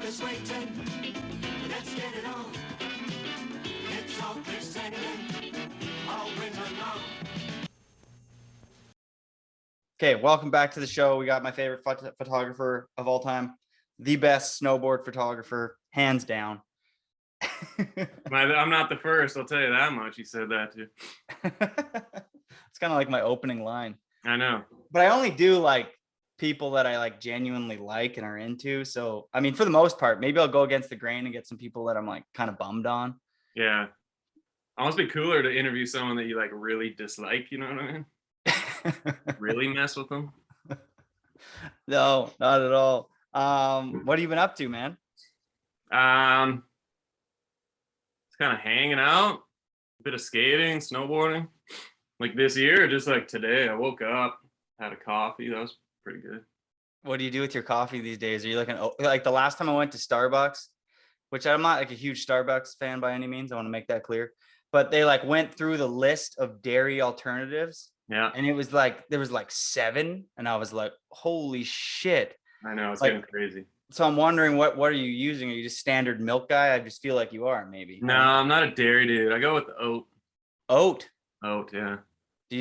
is waiting. Let's get it on. It's all presented. All bring along. Okay, welcome back to the show. We got my favorite photographer of all time, the best snowboard photographer, hands down. I'm not the first, I'll tell you that much. You said that too. It's kind of like my opening line. I know. But I only do like people that I like genuinely like and are into. So, I mean, for the most part, maybe I'll go against the grain and get some people that I'm like kind of bummed on. Yeah. Almost be cooler to interview someone that you like really dislike, you know what I mean? Really mess with them. No, not at all. What have you been up to, man? It's kind of hanging out, a bit of skating, snowboarding. Like this year, just like today, I woke up, had a coffee. That was pretty good. What do you do with your coffee these days? Are you like the last time I went to Starbucks, which I'm not like a huge Starbucks fan by any means. I want to make that clear. But they like went through the list of dairy alternatives. Yeah. And it was like, there was like 7. And I was like, holy shit. I know, it's like, getting crazy. So I'm wondering, what are you using? Are you just standard milk guy? I just feel like you are, maybe. No, I'm not a dairy dude. I go with the oat. Oat? Oat, yeah.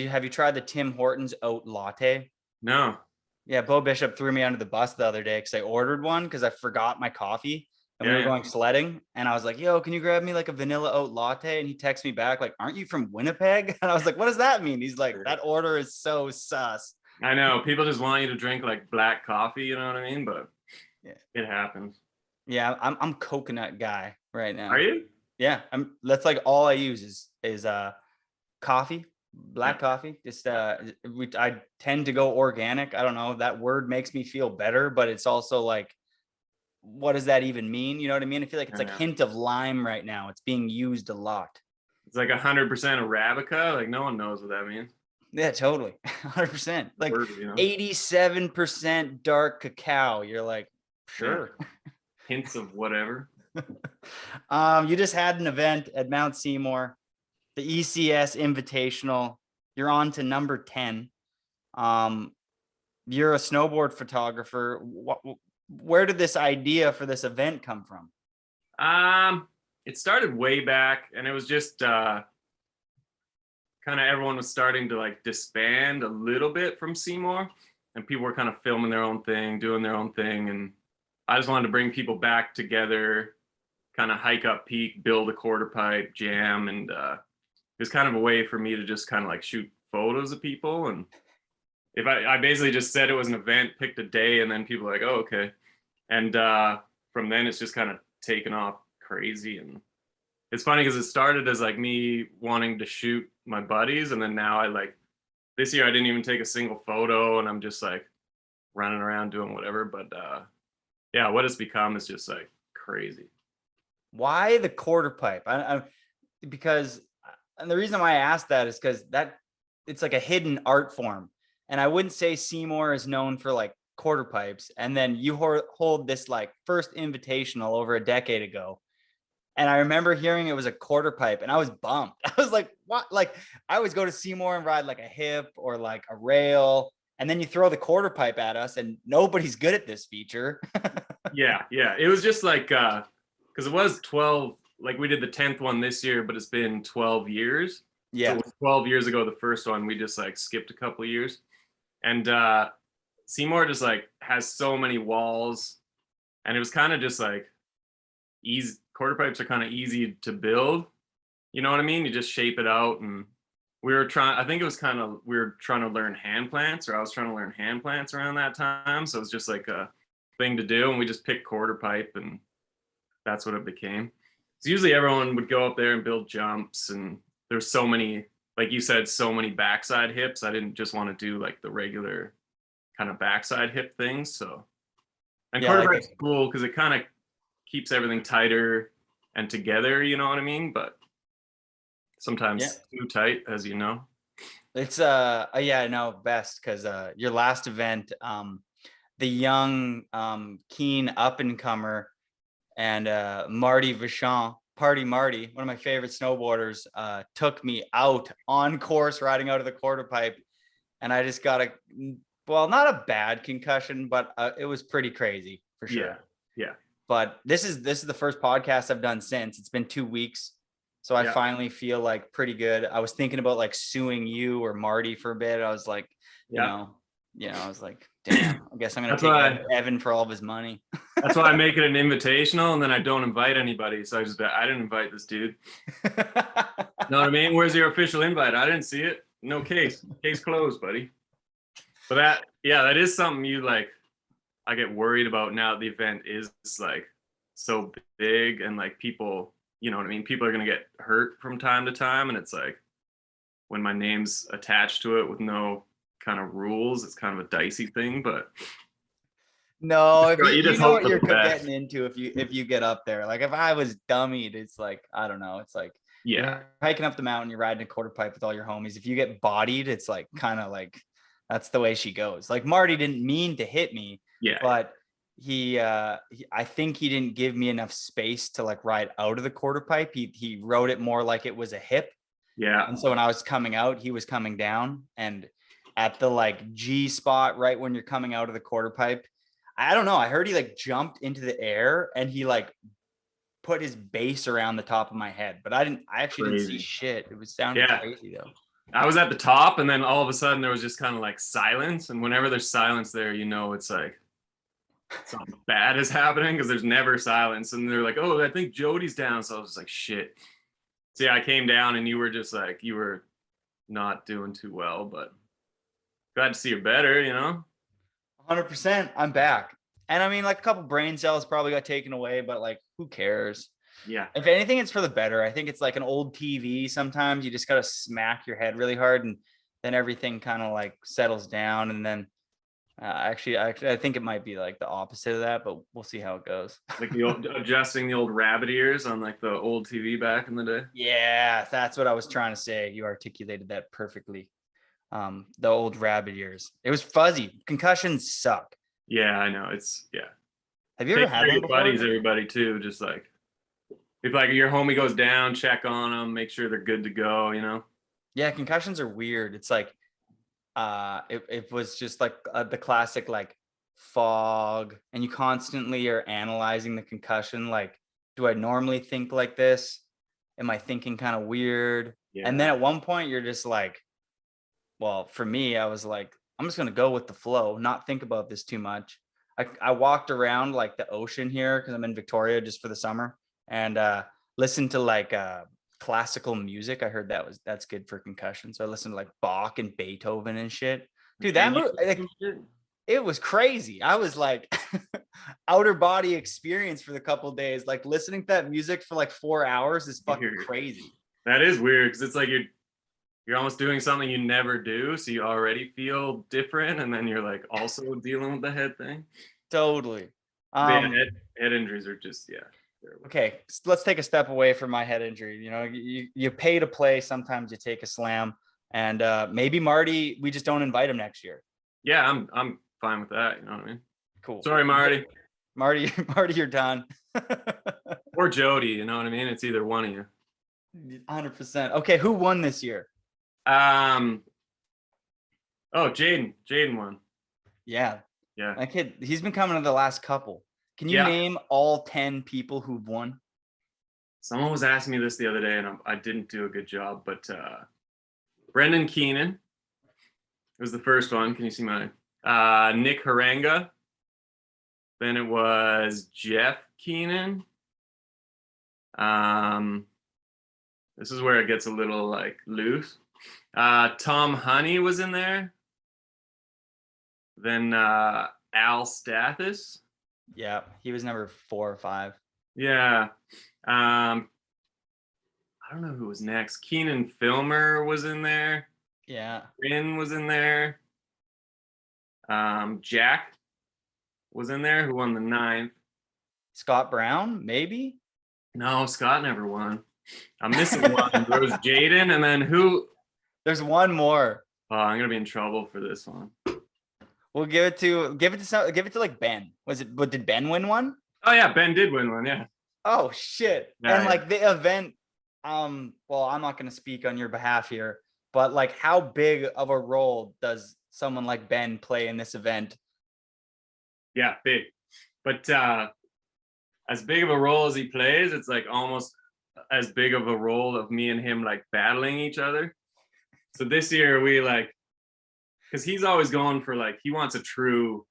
Have you tried the Tim Hortons oat latte? No. Yeah, Bo Bishop threw me under the bus the other day because I ordered one because I forgot my coffee. And we were going sledding, and I was like, yo, can you grab me like a vanilla oat latte? And he texted me back like, aren't you from Winnipeg? And I was like, what does that mean? He's like, that order is so sus. I know, people just want you to drink like black coffee, you know what I mean? But yeah, it happens. Yeah, I'm coconut guy right now. Are you? Yeah, that's like all I use is coffee, black coffee. Just I tend to go organic. I don't know, that word makes me feel better, but it's also like, what does that even mean? You know what I mean? I feel like it's like hint of lime right now. It's being used a lot. It's like 100% Arabica. Like no one knows what that means. Yeah, totally. 100%. Like word, you know? 87% dark cacao. You're like, sure. Yeah. Hints of whatever. You just had an event at Mount Seymour, the ECS Invitational. You're on to number 10. You're a snowboard photographer. Where did this idea for this event come from? It started way back, and it was just kind of everyone was starting to like disband a little bit from Seymour, and people were kind of filming their own thing, doing their own thing, and I just wanted to bring people back together, kind of hike up peak, build a quarter pipe, jam, and it was kind of a way for me to just kind of like shoot photos of people. And if I basically just said it was an event, picked a day, and then people were like, oh, okay. And from then it's just kind of taken off crazy. And it's funny because it started as like me wanting to shoot my buddies, and then now this year I didn't even take a single photo, and I'm just like running around doing whatever. But yeah, what it's become is just like crazy. Why the quarter pipe? Because, and the reason why I asked that is because it's like a hidden art form. And I wouldn't say Seymour is known for like quarter pipes. And then you hold this like first invitational over a decade ago. And I remember hearing it was a quarter pipe, and I was bummed. I was like, what? Like, I always go to Seymour and ride like a hip or like a rail. And then you throw the quarter pipe at us, and nobody's good at this feature. Yeah. It was just like, because it was 12, like we did the 10th one this year, but it's been 12 years. Yeah. So it was 12 years ago, the first one, we just like skipped a couple of years. And Seymour just like has so many walls, and it was kind of just like easy. Quarter pipes are kind of easy to build. You know what I mean? You just shape it out. And we were trying to learn hand plants, or I was trying to learn hand plants around that time. So it was just like a thing to do. And we just picked quarter pipe, and that's what it became. So usually everyone would go up there and build jumps, and there's so many, like you said, so many backside hips. I didn't just want to do like the regular kind of backside hip things. So, and quarter pipe's cool because it kind of keeps everything tighter and together, you know what I mean? But sometimes too tight, as you know. It's I know best because your last event, the young keen up and comer and Marty Vachon, Party Marty, one of my favorite snowboarders, took me out on course riding out of the quarter pipe, and I just got not a bad concussion, but it was pretty crazy for sure. Yeah. But this is the first podcast I've done since. It's been 2 weeks. So I Yeah. finally feel like pretty good. I was thinking about like suing you or Marty for a bit. I was like, Yeah. I was like, damn, I guess I'm gonna That's take why- Evan for all of his money. That's why I make it an invitational, and then I don't invite anybody. So I just bet I didn't invite this dude. Know what I mean? Where's your official invite? I didn't see it. No case. Case closed, buddy. But that is something you like. I get worried about now. The event is like so big, and like people, you know what I mean? People are gonna get hurt from time to time, and it's like when my name's attached to it with no kind of rules, it's kind of a dicey thing. But No, if You you just know hope what for you're the best. getting into if you get up there. Like if I was dummied, it's like, I don't know. It's like yeah, you're hiking up the mountain, you're riding a quarter pipe with all your homies. If you get bodied, it's like kind of like that's the way she goes. Like Marty didn't mean to hit me, yeah, but I think he didn't give me enough space to like ride out of the quarter pipe. He rode it more like it was a hip. yeah. And so when I was coming out, he was coming down, and at the like G spot, right when you're coming out of the quarter pipe, I don't know. I heard he like jumped into the air and he like put his base around the top of my head, but I actually didn't see Crazy. shit. It was sounding Yeah. crazy though. I was at the top, and then all of a sudden there was just kind of like silence. And whenever there's silence there, you know it's like something bad is happening because there's never silence. And they're like, "Oh, I think Jody's down." So I was like, "Shit." So yeah, I came down, and you were just like, you were not doing too well, but glad to see you're better. You know? 100%. I'm back. And I mean, like a couple brain cells probably got taken away, but like, who cares? Yeah. If anything, it's for the better. I think it's like an old TV. Sometimes you just got to smack your head really hard, and then everything kind of like settles down. And then actually, I think it might be like the opposite of that, but we'll see how it goes. Like the old adjusting the old rabbit ears on like the old TV back in the day. Yeah, that's what I was trying to say. You articulated that perfectly. The old rabbit ears. It was fuzzy. Concussions suck. Yeah, I know. It's yeah. Have you Take ever had care of one your before? buddies, everybody too. Just like if like your homie goes down, check on them, make sure they're good to go. You know. Yeah, concussions are weird. It's like it was just like the classic like fog, and you constantly are analyzing the concussion. Like, do I normally think like this? Am I thinking kind of weird? Yeah. And then at one point you're just like, well, for me, I was like, I'm just gonna go with the flow, not think about this too much. I walked around like the ocean here because I'm in Victoria just for the summer, and listened to like classical music. I heard that's good for concussion. So I listened to like Bach and Beethoven and shit. Dude, that like, it was crazy. I was like outer body experience for the couple of days. Like listening to that music for like 4 hours is fucking crazy. That is weird because it's like you're almost doing something you never do, so you already feel different, and then you're like also dealing with the head thing. Totally. Head injuries are just terrible. Okay, let's take a step away from my head injury. You know, you pay to play. Sometimes you take a slam, and maybe Marty, we just don't invite him next year. Yeah, I'm fine with that. You know what I mean? Cool. Sorry, Marty. Marty, you're done. Or Jody. You know what I mean? It's either one of you. 100%. Okay, who won this year? Oh, Jaden won. Yeah. Yeah. That kid, he's been coming to the last couple. Can you name all 10 people who've won? Someone was asking me this the other day, and I didn't do a good job, but Brendan Keenan was the first one. Can you see mine? Nick Haranga. Then it was Jeff Keenan. This is where it gets a little like loose. Tom Honey was in there. Then Al Stathis. Yeah, he was number 4 or 5. Yeah. I don't know who was next. Keenan Filmer was in there. Yeah. Finn was in there. Jack was in there, who won the 9th. Scott Brown, maybe? No, Scott never won. I'm missing one. There was Jaden, and then who? There's one more. Oh, I'm gonna be in trouble for this one. We'll give it to like Ben. Did Ben win one? Oh yeah, Ben did win one. Yeah. Oh shit. Yeah, and like the event, well, I'm not gonna speak on your behalf here, but like how big of a role does someone like Ben play in this event? Yeah, big. But as big of a role as he plays, it's like almost as big of a role of me and him like battling each other. So this year we like, because he's always going for like, he wants a true,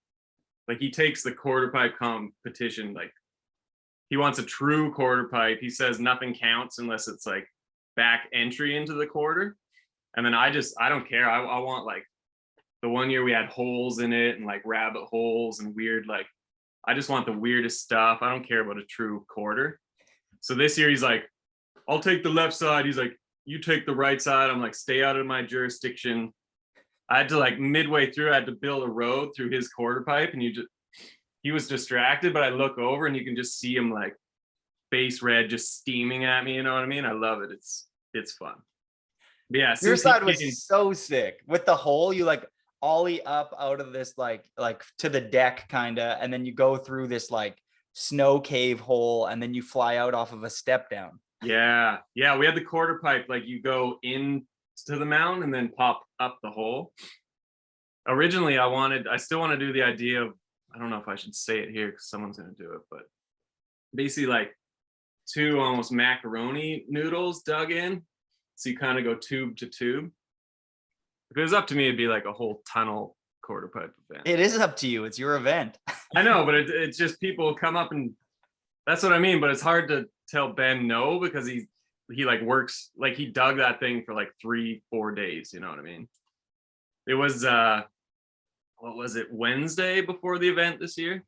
like he takes the quarter pipe competition, like he wants a true quarter pipe. He says nothing counts unless it's like back entry into the quarter. And then I don't care. I want like the one year we had holes in it and like rabbit holes and weird, like, I just want the weirdest stuff. I don't care about a true quarter. So this year he's like, I'll take the left side. He's like, you take the right side. I'm like, stay out of my jurisdiction. I had to like midway through, I had to build a road through his quarter pipe, and he was distracted, but I look over and you can just see him like face red, just steaming at me. You know what I mean? I love it. It's fun. But yeah. Your side was so sick with the hole. You like ollie up out of this, like to the deck kind of, and then you go through this like snow cave hole, and then you fly out off of a step down. Yeah. Yeah. We had the quarter pipe, like you go in to the mound and then pop up the hole. Originally, I still want to do the idea of, I don't know if I should say it here because someone's going to do it, but basically like 2 almost macaroni noodles dug in. So you kind of go tube to tube. If it was up to me, it'd be like a whole tunnel quarter pipe event. It is up to you. It's your event. I know, but it's just people come up and that's what I mean. But it's hard to tell Ben no, because he like works, like he dug that thing for like 3-4 days. You know what I mean? It was, what was it, Wednesday before the event this year?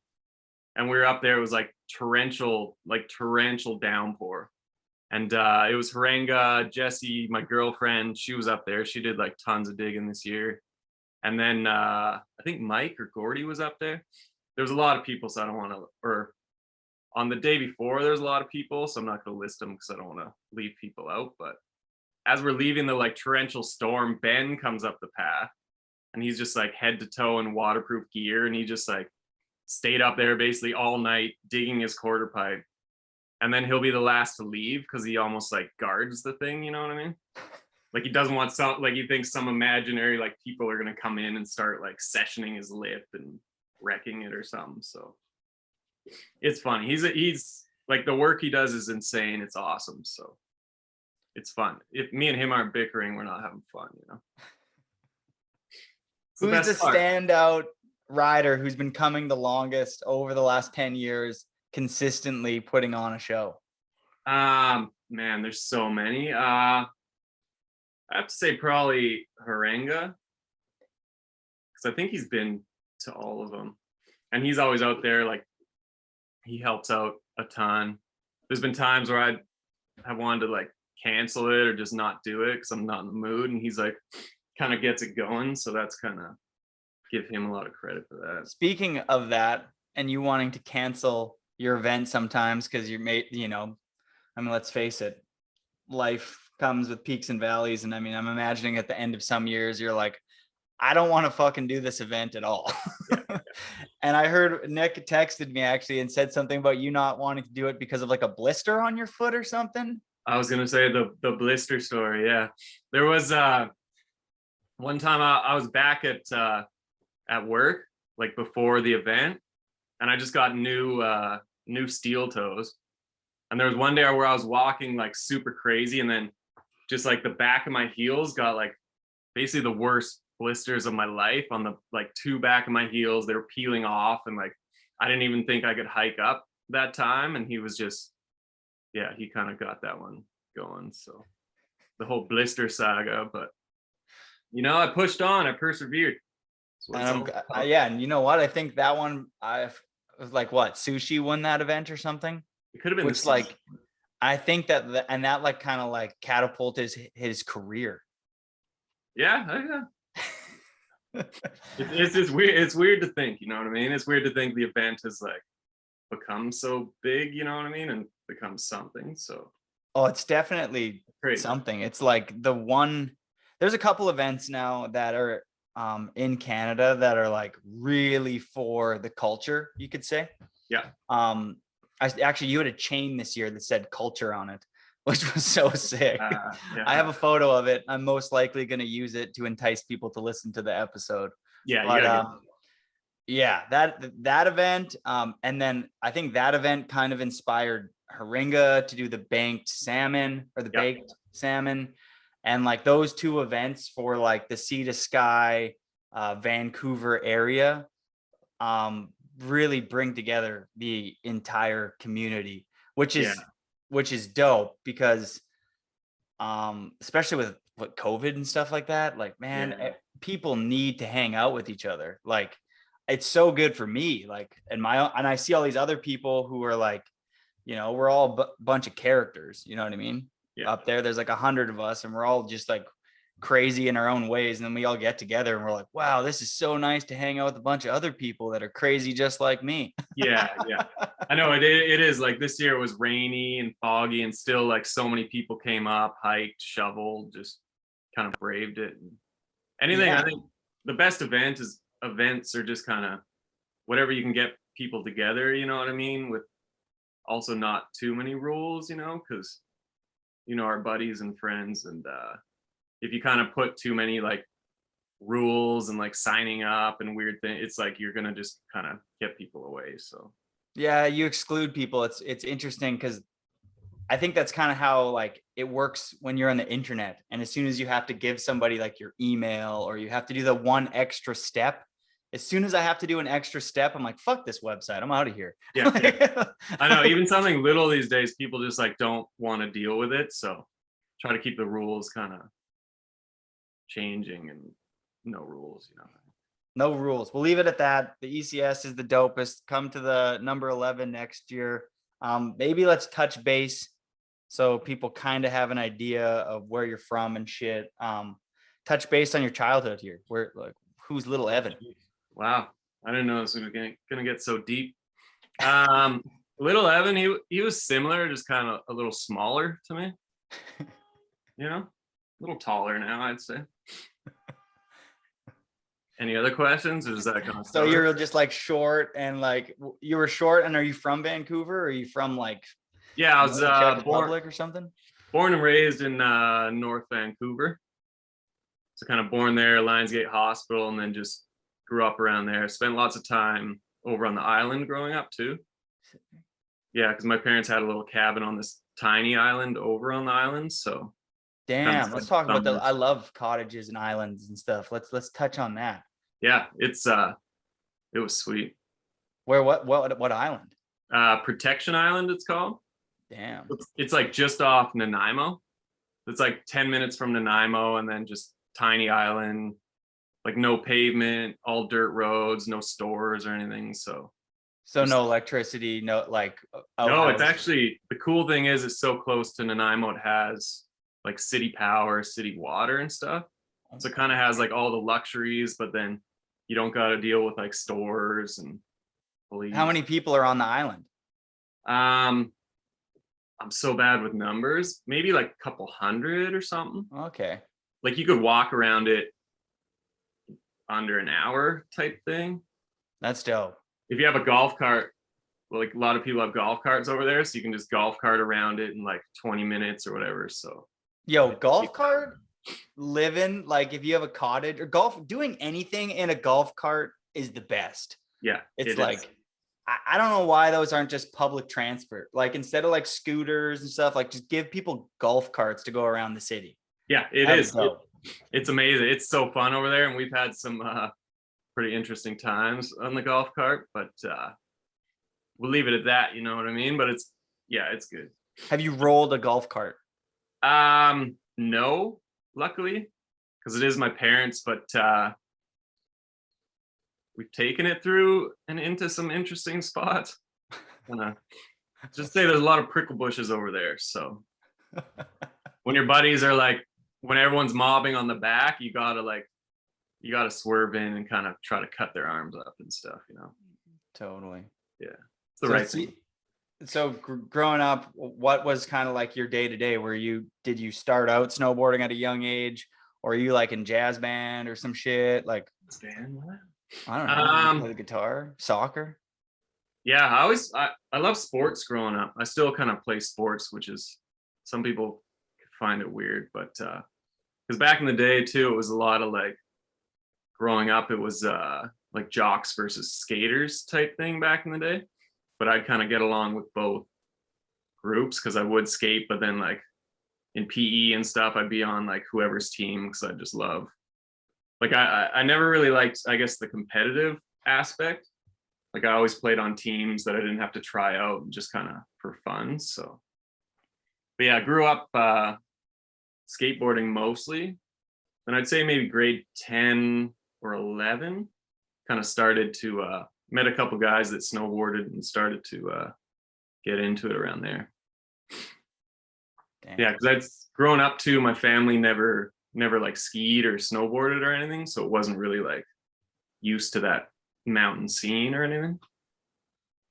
And we were up there, it was like torrential downpour. And it was Harenga, Jessie, my girlfriend, she was up there. She did like tons of digging this year. And then I think Mike or Gordy was up there. There was a lot of people, so I don't want to, or on the day before, there's a lot of people, so I'm not going to list them because I don't want to leave people out. But as we're leaving the like torrential storm, Ben comes up the path and he's just like head to toe in waterproof gear. And he just like stayed up there basically all night digging his quarter pipe. And then he'll be the last to leave because he almost like guards the thing. You know what I mean? Like he doesn't want some, like he thinks some imaginary like people are going to come in and start like sessioning his lip and wrecking it or something. So it's funny. He's like, the work he does is insane. It's awesome. So it's fun. If me and him aren't bickering, we're not having fun, you know? Who's the standout rider who's been coming the longest over the last 10 years, consistently putting on a show? Man, there's so many. I have to say probably Harenga, because I think he's been to all of them. And he's always out there, like, he helps out a ton. There's been times where I wanted to like cancel it or just not do it because I'm not in the mood, and he's like kind of gets it going. So that's kind of, give him a lot of credit for that. Speaking of that, and you wanting to cancel your event sometimes because you made, you know, I mean, let's face it, life comes with peaks and valleys. And I mean, I'm imagining at the end of some years, you're like, I don't want to fucking do this event at all. And I heard Nick texted me actually and said something about you not wanting to do it because of like a blister on your foot or something. I was gonna say the blister story. Yeah, there was one time I was back at work like before the event, and I just got new steel toes. And there was one day where I was walking like super crazy, and then just like the back of my heels got like basically the worst blisters of my life on the like 2 back of my heels. They were peeling off, and like I didn't even think I could hike up that time. And he was just, yeah, he kind of got that one going. So the whole blister saga, but you know, I pushed on, I persevered. Yeah, and you know what? I think that one, I was like, what, Sushi won that event or something? It could have been, which like, I think that that like kind of like catapulted his career. Yeah. It's just weird. It's weird to think, you know what I mean? It's weird to think the event has like become so big, you know what I mean, and become something. So oh, it's definitely crazy. Something. It's like there's a couple events now that are in Canada that are like really for the culture, you could say. Yeah. You had a chain this year that said culture on it, which was so sick. Yeah. I have a photo of it. I'm most likely going to use it to entice people to listen to the episode. Yeah. But Yeah, that event, and then I think that event kind of inspired Haringa to do the banked salmon or the Yep. baked salmon, and like those two events for like the Sea to Sky, Vancouver area, really bring together the entire community, which Yeah. is dope because, especially with what COVID and stuff like that, like man, Yeah. people need to hang out with each other. Like it's so good for me. Like and I see all these other people who are like, we're all a bunch of characters. You know what I mean? Yeah. Up there's like 100 of us, and we're all just like crazy in our own ways. And then we all get together, and we're like, wow, this is so nice to hang out with a bunch of other people that are crazy just like me. Yeah. I know it is like this year it was rainy and foggy, and still like so many people came up, hiked, shoveled, just kind of braved it. Anything. Yeah. I think the best events are just kind of whatever you can get people together. You know what I mean? With also not too many rules. Because our buddies and friends, and if you kind of put too many like rules and like signing up and weird things, it's like you're gonna just kind of get people away. So Yeah, you exclude people. It's interesting because I think that's kind of how like it works when you're on the internet. And as soon as you have to give somebody like your email, or you have to do the one extra step, as soon as I have to do an extra step, I'm like, fuck this website. I'm out of here. yeah. I know, even something little these days, people just like don't want to deal with it. So try to keep the rules kind of changing, and no rules. No rules. We'll leave it at that. The ECS is the dopest. Come to the number 11 next year. Maybe let's touch base so people kind of have an idea of where you're from and shit. Touch base on your childhood here. Where like who's little Evan? Wow, I didn't know this was gonna get so deep. Little Evan, he was similar, just kind of a little smaller to me. A little taller now, I'd say. Any other questions? Or is that kind of So you're just like short, and like you were short, and are you from Vancouver, or are you from like Yeah, I was Czech born Republic or something? and raised in North Vancouver. So kind of born there, Lionsgate Hospital, and then just grew up around there. Spent lots of time over on the island growing up too. Yeah, because my parents had a little cabin on this tiny island over on the island. So Damn, let's talk about summers. I love cottages and islands and stuff. Let's touch on that. Yeah, it was sweet. Where what island? Protection Island, it's called. Damn. It's like just off Nanaimo. It's like 10 minutes from Nanaimo, and then just tiny island, like no pavement, all dirt roads, no stores or anything. So no electricity, no like no, it's actually, the cool thing is it's so close to Nanaimo, it has like city power, city water and stuff. So it kind of has like all the luxuries, but then you don't got to deal with like stores and police. How many people are on the island? I'm so bad with numbers. Maybe like a couple hundred or something. Okay. Like you could walk around it under an hour type thing. That's dope. If you have a golf cart, well, like a lot of people have golf carts over there, so you can just golf cart around it in like 20 minutes or whatever. So Yo, golf cart living, like if you have a cottage or doing anything in a golf cart is the best. Yeah, it's like I don't know why those aren't just public transport. Like instead of like scooters and stuff, like just give people golf carts to go around the city. Yeah, it's amazing. It's so fun over there, and we've had some pretty interesting times on the golf cart, but we'll leave it at that. You know what I mean? But it's good. Have you rolled a golf cart? No, luckily, because it is my parents, but we've taken it through and into some interesting spots. Just say there's a lot of prickle bushes over there. So when your buddies are like, when everyone's mobbing on the back, you gotta swerve in and kind of try to cut their arms up and stuff, Totally. Yeah, it's the right thing. So growing up, what was kind of like your day to day? Did you start out snowboarding at a young age, or are you like in jazz band or some shit? Like, I don't know, play the guitar, soccer. Yeah, I love sports growing up. I still kind of play sports, which is, some people find it weird, but because back in the day too, it was a lot of like, growing up, it was like jocks versus skaters type thing back in the day, but I'd kind of get along with both groups because I would skate, but then like in PE and stuff, I'd be on like whoever's team because I just love, like I never really liked, I guess, the competitive aspect. Like I always played on teams that I didn't have to try out, just kind of for fun. So, but yeah, I grew up skateboarding mostly. And I'd say maybe grade 10 or 11, kind of started to met a couple guys that snowboarded and started to get into it around there. Damn. Yeah, because I'd grown up too, my family never like skied or snowboarded or anything, so it wasn't really like used to that mountain scene or anything.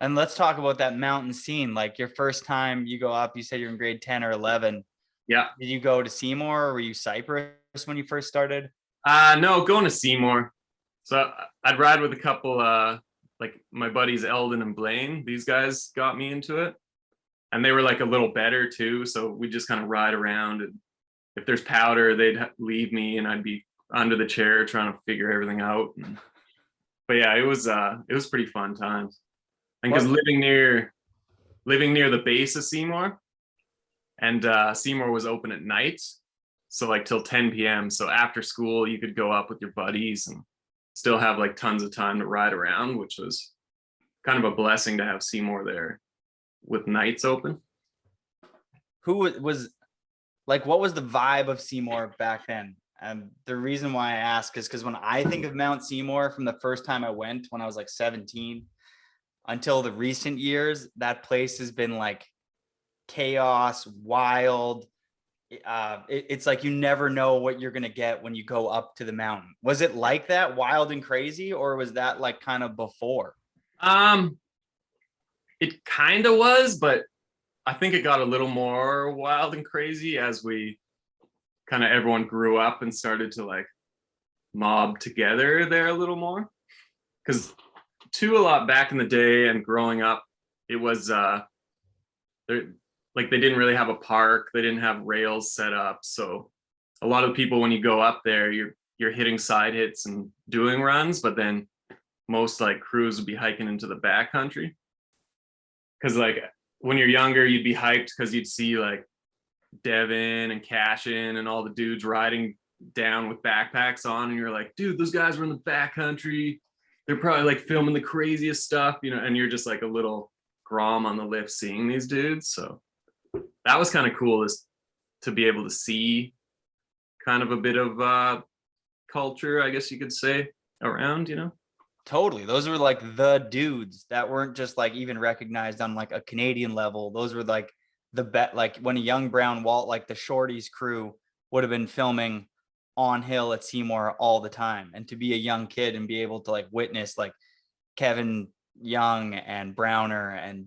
And let's talk about that mountain scene. Like your first time you go up, you said you're in grade 10 or 11. Yeah. Did you go to Seymour or were you Cypress when you first started? No, going to Seymour. So I'd ride with a couple like my buddies Eldon and Blaine. These guys got me into it. And they were like a little better too. So we just kind of ride around, and if there's powder, they'd leave me and I'd be under the chair trying to figure everything out. But yeah, it was pretty fun times. And because living near the base of Seymour, and Seymour was open at night, so like till 10 p.m. So after school, you could go up with your buddies and still have like tons of time to ride around, which was kind of a blessing to have Seymour there with nights open. Who was like, what was the vibe of Seymour back then? And the reason why I ask is because when I think of Mount Seymour from the first time I went when I was like 17 until the recent years, that place has been like chaos, wild. It's like you never know what you're gonna get when you go up to the mountain. Was it like that, wild and crazy, or was that like kind of before? It kind of was, but I think it got a little more wild and crazy as we kind of everyone grew up and started to like mob together there a little more. Because too, a lot back in the day and growing up, it was like they didn't really have a park, they didn't have rails set up, so a lot of people when you go up there, you're hitting side hits and doing runs, but then most like crews would be hiking into the backcountry. Because like when you're younger, you'd be hyped because you'd see like Devin and Cashin and all the dudes riding down with backpacks on, and you're like, dude, those guys were in the backcountry, they're probably like filming the craziest stuff, you know, and you're just like a little grom on the lift seeing these dudes. So that was kind of cool, is to be able to see kind of a bit of culture, I guess you could say, around, you know. Totally. Those were like the dudes that weren't just like even recognized on like a Canadian level. Those were like the bet, like when a young brown Walt, like the Shorties crew would have been filming on hill at Seymour all the time. And to be a young kid and be able to like witness like Kevin Young and Browner and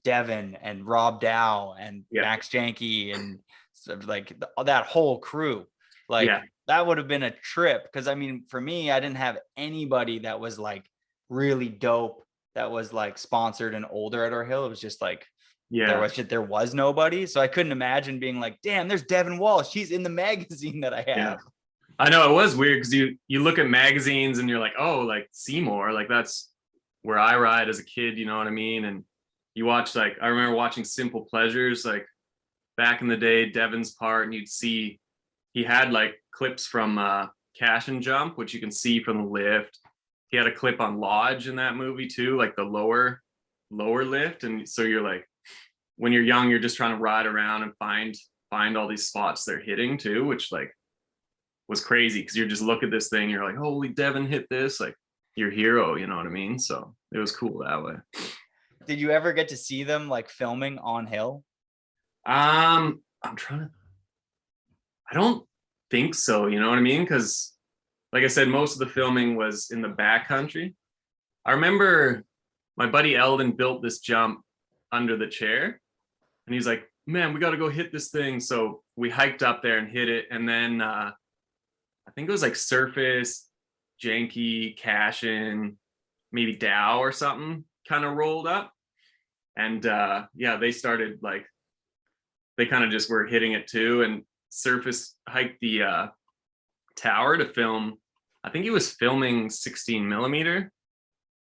Devin and Rob Dow and Max Janke and sort of like that whole crew, like that would have been a trip. Because I mean, for me, I didn't have anybody that was like really dope that was like sponsored and older at our hill. It was just like there was nobody, so I couldn't imagine being like, damn, there's Devin Walsh, he's in the magazine that I have. I know, it was weird because you look at magazines and you're like, oh, like Seymour, like that's where I ride as a kid, you know what I mean? And you watch, like, I remember watching Simple Pleasures, like back in the day, Devin's part, and you'd see he had like clips from Cash and Jump, which you can see from the lift. He had a clip on Lodge in that movie too, like the lower lift. And so you're like, when you're young, you're just trying to ride around and find all these spots they're hitting too, which like was crazy because you're just look at this thing, you're like, holy, Devin hit this, like your hero, you know what I mean? So it was cool that way. Did you ever get to see them like filming on hill? I don't think so, you know what I mean? Because like I said, most of the filming was in the backcountry. I remember my buddy Eldon built this jump under the chair, and he's like, man, we got to go hit this thing. So we hiked up there and hit it. And then I think it was like Surface, Janky, Cashin, maybe Dow or something kind of rolled up. And they started like, they kind of just were hitting it too. And Surface hiked the tower to film I think he was filming 16 millimeter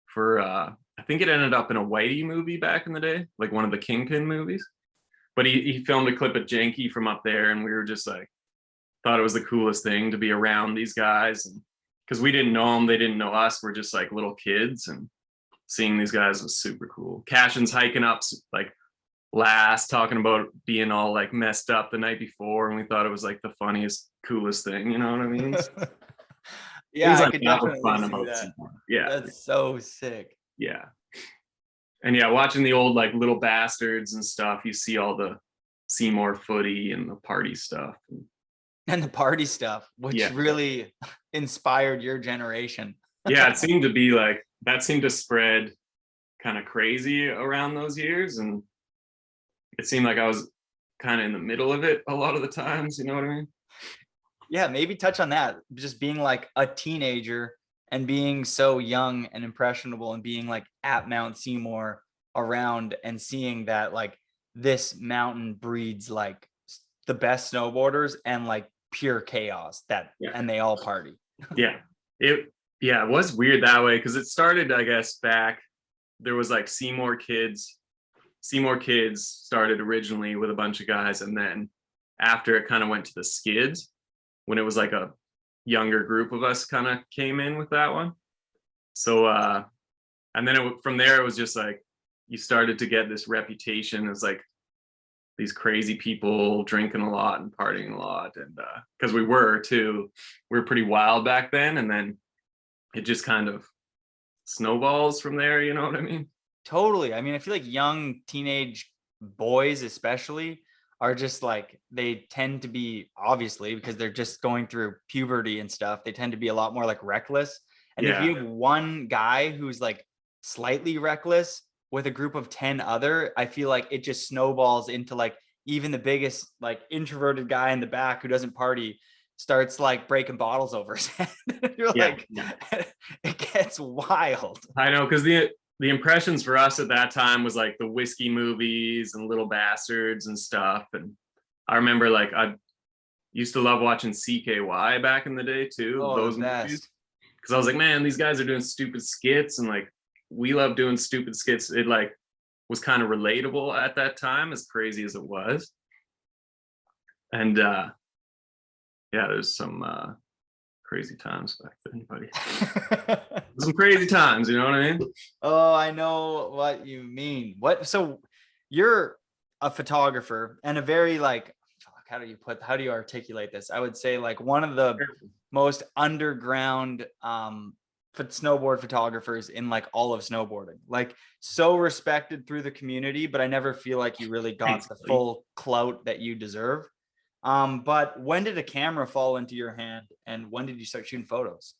for I think it ended up in a Whitey movie back in the day, like one of the Kingpin movies. But he filmed a clip of Janky from up there, and we were just like, thought it was the coolest thing to be around these guys, and because we didn't know them, they didn't know us. We're just like little kids, and seeing these guys was super cool. Cashin's hiking up like last, talking about being all like messed up the night before, and we thought it was like the funniest, coolest thing. You know what I mean? Yeah, Things I like could that was definitely fun see about that. Seymour. Yeah, That's so sick. yeah. And yeah, watching the old like Little Bastards and stuff, you see all the Seymour footy and the party stuff. And the party stuff, which Yeah. really inspired your generation. Yeah, it seemed to be like that seemed to spread kind of crazy around those years, and it seemed like I was kind of in the middle of it a lot of the times. You know what I mean? Yeah, maybe touch on that. Just being like a teenager and being so young and impressionable and being like at Mount Seymour around and seeing that like this mountain breeds like the best snowboarders and like pure chaos that and they all party. Yeah. It was weird that way because it started, I guess, back there was like Seymour Kids. Seymour Kids started originally with a bunch of guys, and then after it kind of went to the Skids when it was like a younger group of us kind of came in with that one. So and then from there it was just like you started to get this reputation as like these crazy people drinking a lot and partying a lot, and because we were pretty wild back then, and then it just kind of snowballs from there, you know what I mean? Totally. I mean, I feel like young teenage boys especially are just like, they tend to be, obviously because they're just going through puberty and stuff, they tend to be a lot more like reckless. And if you have one guy who's like slightly reckless with a group of 10 other, I feel like it just snowballs into like even the biggest like introverted guy in the back who doesn't party starts like breaking bottles over his head. You're like, it gets wild. I know, because the impressions for us at that time was like the whiskey movies and Little Bastards and stuff. And I remember like I used to love watching CKY back in the day too. Those movies. Because I was like, man, these guys are doing stupid skits, and like we love doing stupid skits. It like was kind of relatable at that time, as crazy as it was. And yeah, there's some crazy times back then, buddy. Some crazy times, you know what I mean? Oh, I know what you mean. So you're a photographer and a very like, how do you articulate this? I would say like one of the most underground snowboard photographers in like all of snowboarding, like so respected through the community, but I never feel like you really got the full clout that you deserve. But when did a camera fall into your hand, and when did you start shooting photos?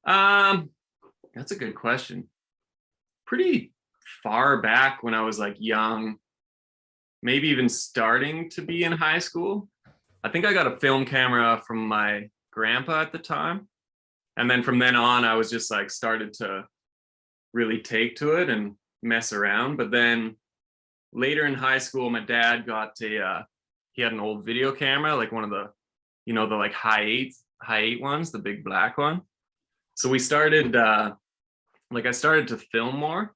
That's a good question. Pretty far back when I was like young, maybe even starting to be in high school. I think I got a film camera from my grandpa at the time. And then from then on, I was just like started to really take to it and mess around. But then later in high school, my dad got he had an old video camera, like one of the, the like high eight ones, the big black one. So we started, I started to film more.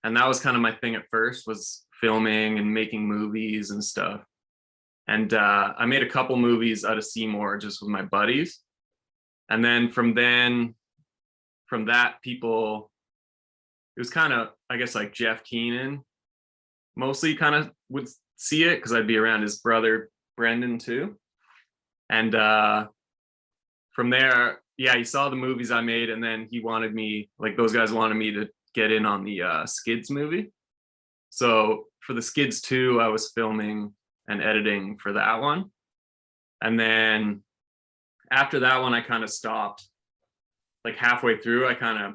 And that was kind of my thing at first, was filming and making movies and stuff. And I made a couple movies out of Seymour just with my buddies. And then from that, people, it was kind of, I guess, like Jeff Keenan mostly kind of would see it because I'd be around his brother, Brendan, too. And from there, he saw the movies I made, and then he wanted me, like those guys wanted me to get in on the SKIDS movie. So for the SKIDS 2, I was filming and editing for that one. And then after that one, I kind of stopped. Like halfway through, I kind of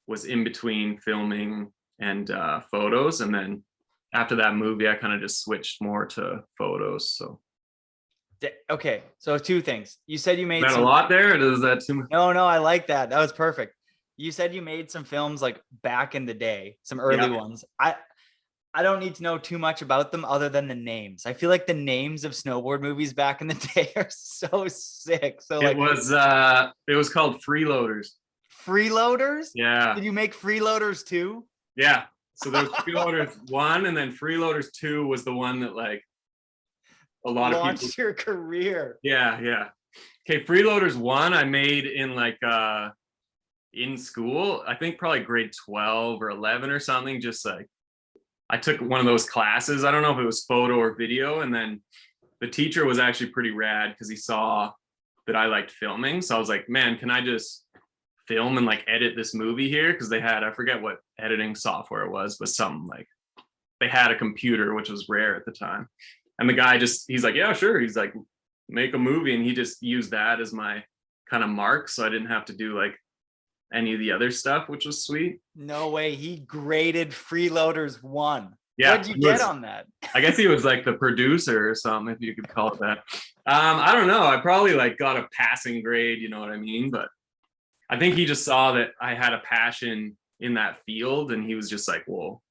was in between filming and photos. And then after that movie, I kind of just switched more to photos. So okay, so two things. You said you made a lot there, or is that too much? No, I like that. That was perfect. You said you made some films like back in the day, some early ones. I don't need to know too much about them other than the names. I feel like the names of snowboard movies back in the day are so sick. So like It was called Freeloaders. Freeloaders? Yeah. Did you make Freeloaders too? Yeah. So there's Freeloaders 1, and then Freeloaders 2 was the one that like a lot of people. Launched your career. Yeah, yeah. Okay, Freeloaders 1 I made in like in school. I think probably grade 12 or 11 or something. Just like I took one of those classes. I don't know if it was photo or video, and then the teacher was actually pretty rad because he saw that I liked filming. So I was like, man, can I just film and like edit this movie here? Because they had, I forget what editing software it was, but something like they had a computer, which was rare at the time. And the guy he's like, yeah, sure. He's like, make a movie. And he just used that as my kind of mark. So I didn't have to do like any of the other stuff, which was sweet. No way. He graded Freeloaders 1. Yeah. What'd you get on that? I guess he was like the producer or something, if you could call it that. I don't know. I probably like got a passing grade, you know what I mean? But I think he just saw that I had a passion in that field, and he was just like, well,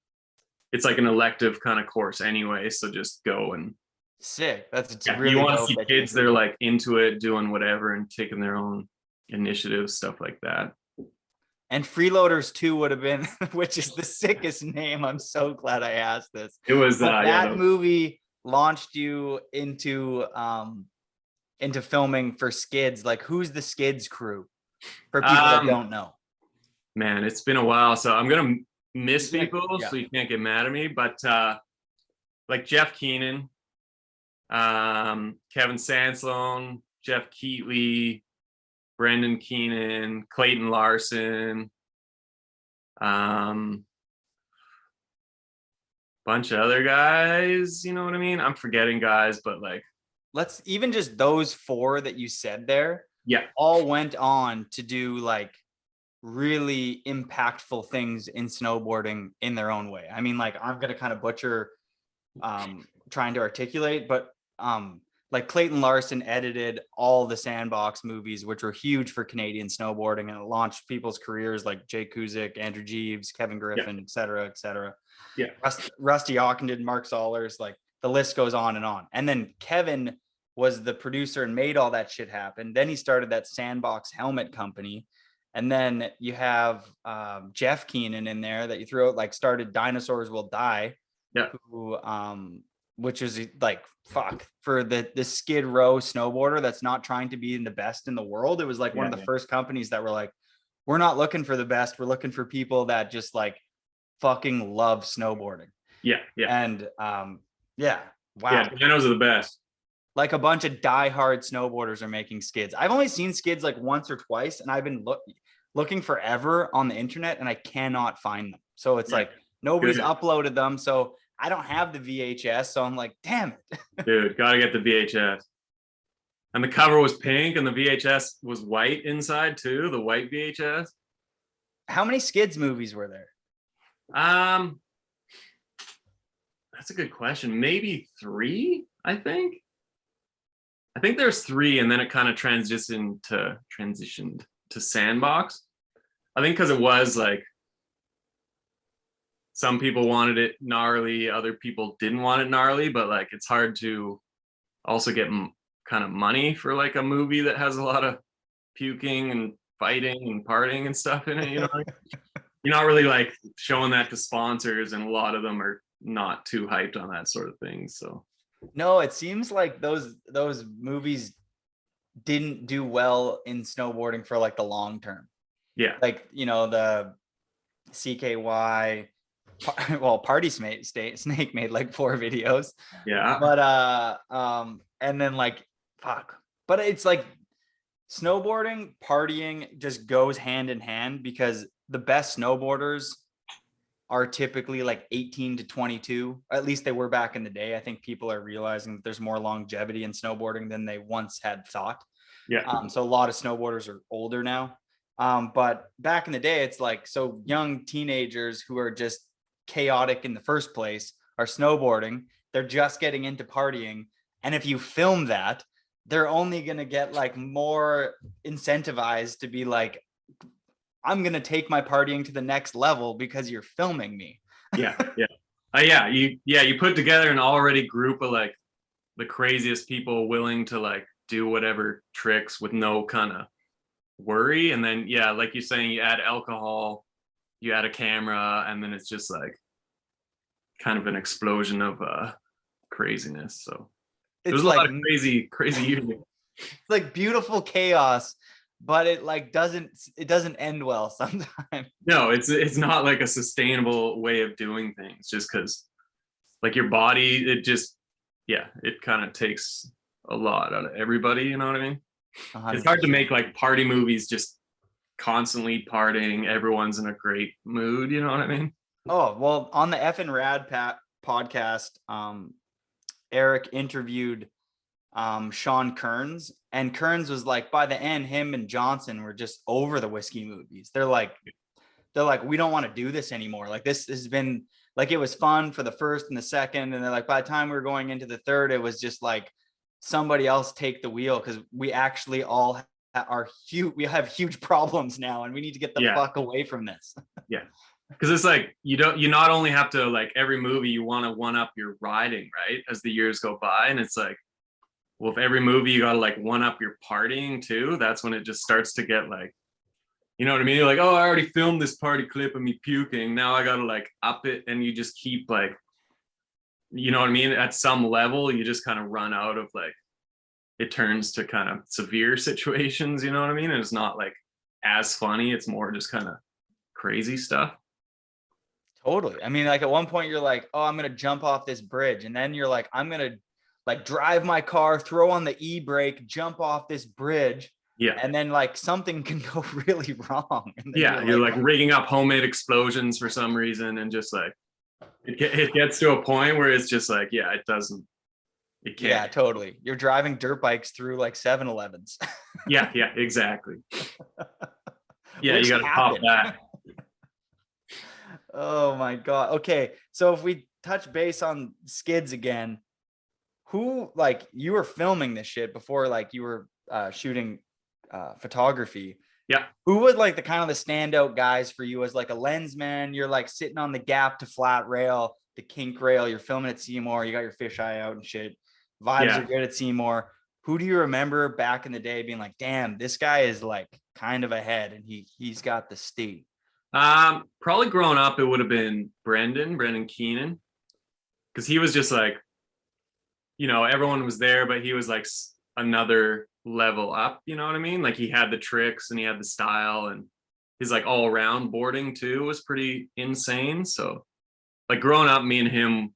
it's like an elective kind of course anyway, so just go. And Sick. That's really, you want to see kids that are like into it, doing whatever and taking their own initiatives, stuff like that. And Freeloaders 2 would have been, which is the sickest name. I'm so glad I asked this. It was that movie launched you into filming for SKIDS. Like, who's the SKIDS crew for people that don't know? Man, it's been a while, so I'm gonna miss people, so you can't get mad at me. But like Jeff Keenan, Kevin Sanslone, Jeff Keatley, Brendan Keenan, Clayton Larson, bunch of other guys, you know what I mean? I'm forgetting guys, but like, let's even just those 4 that you said there. Yeah. All went on to do like really impactful things in snowboarding in their own way. I mean, like, I'm going to kind of butcher trying to articulate, but like Clayton Larson edited all the Sandbox movies, which were huge for Canadian snowboarding, and it launched people's careers like Jay Kuzik, Andrew Jeeves, Kevin Griffin, et cetera, et cetera. Yeah. Rusty Ockenden, Mark Zollers, like the list goes on and on. And then Kevin was the producer and made all that shit happen. Then he started that Sandbox helmet company. And then you have Jeff Keenan in there that you threw out, like started Dinosaurs Will Die. Yeah. Who, which is like, fuck, for the Skid Row snowboarder that's not trying to be the best in the world. It was like one of the first companies that were like, we're not looking for the best. We're looking for people that just like fucking love snowboarding. Yeah. Yeah. And yeah. Wow. Yeah. Dinos are the best. Like a bunch of diehard snowboarders are making skids. I've only seen skids like once or twice, and I've been looking forever on the internet, and I cannot find them. So it's like nobody's uploaded them. So I don't have the VHS. So I'm like, damn it. Dude, gotta get the VHS. And the cover was pink, and the VHS was white inside too. The white VHS. How many skids movies were there? That's a good question. Maybe 3, I think. I think there's 3, and then it kind of transitioned to Sandbox. I think because it was like some people wanted it gnarly, other people didn't want it gnarly, but like it's hard to also get kind of money for like a movie that has a lot of puking and fighting and partying and stuff in it, you know. You're not really like showing that to sponsors, and a lot of them are not too hyped on that sort of thing. So no, it seems like those movies didn't do well in snowboarding for like the long term. Yeah. Like, you know, the CKY, well, Party Snake made like 4 videos. Yeah. But and then like, fuck. But it's like snowboarding, partying just goes hand in hand, because the best snowboarders are typically like 18 to 22. At least they were back in the day. I think people are realizing that there's more longevity in snowboarding than they once had thought. Yeah. So a lot of snowboarders are older now. But back in the day, it's like, so young teenagers who are just chaotic in the first place are snowboarding. They're just getting into partying. And if you film that, they're only going to get like more incentivized to be like, I'm going to take my partying to the next level because you're filming me. Yeah. Yeah. You put together an already group of like the craziest people willing to like do whatever tricks with no kind of worry. And then like you're saying, you add alcohol, you add a camera, and then it's just like kind of an explosion of craziness. So there's a lot of crazy music. It's like beautiful chaos, but it like doesn't end well sometimes. No, it's not like a sustainable way of doing things, just because like your body, it kind of takes a lot out of everybody, you know what I mean? 100%. It's hard to make like party movies just constantly partying, everyone's in a great mood, you know what I mean? Oh, well, on the F and Rad podcast, Eric interviewed Sean Kearns, and Kearns was like, by the end, him and Johnson were just over the whiskey movies. They're like, we don't want to do this anymore. Like, this has been like, it was fun for the first and the second, and they're like, by the time we were going into the third, it was just like somebody else take the wheel, because we actually all are huge. We have huge problems now, and we need to get the fuck away from this. Yeah. Because it's like you not only have to like every movie you want to one up your riding, right, as the years go by, and it's like, well, if every movie you got to like one up your partying too, that's when it just starts to get like, you know what I mean? You're like, oh, I already filmed this party clip of me puking, now I got to like up it, and you just keep like, you know what I mean? At some level, you just kind of run out of like, it turns to kind of severe situations, you know what I mean? And it's not like as funny, it's more just kind of crazy stuff. Totally. I mean, like at one point you're like, oh, I'm going to jump off this bridge. And then you're like, I'm going to like drive my car, throw on the e-brake, jump off this bridge. Yeah. And then like something can go really wrong. And then you're like rigging up homemade explosions for some reason. And just like, it gets to a point where it's just like, it can't. Yeah, totally. You're driving dirt bikes through like 7-Elevens. yeah, exactly. Yeah, you got to pop that. Oh my God. Okay. So if we touch base on SKIDS again, who, like, you were filming this shit before, like you were shooting photography. Yeah. Who was like the kind of the standout guys for you as like a lensman? You're like sitting on the gap to flat rail, the kink rail, you're filming at Seymour, you got your fisheye out and shit. Vibes are good at Seymour. Who do you remember back in the day being like, damn, this guy is like kind of ahead and he's got the steam? Probably growing up, it would have been Brendan Keenan, because he was just like, you know, everyone was there, but he was like another level up, you know what I mean? Like he had the tricks and he had the style, and his like all around boarding too was pretty insane. So like growing up, me and him,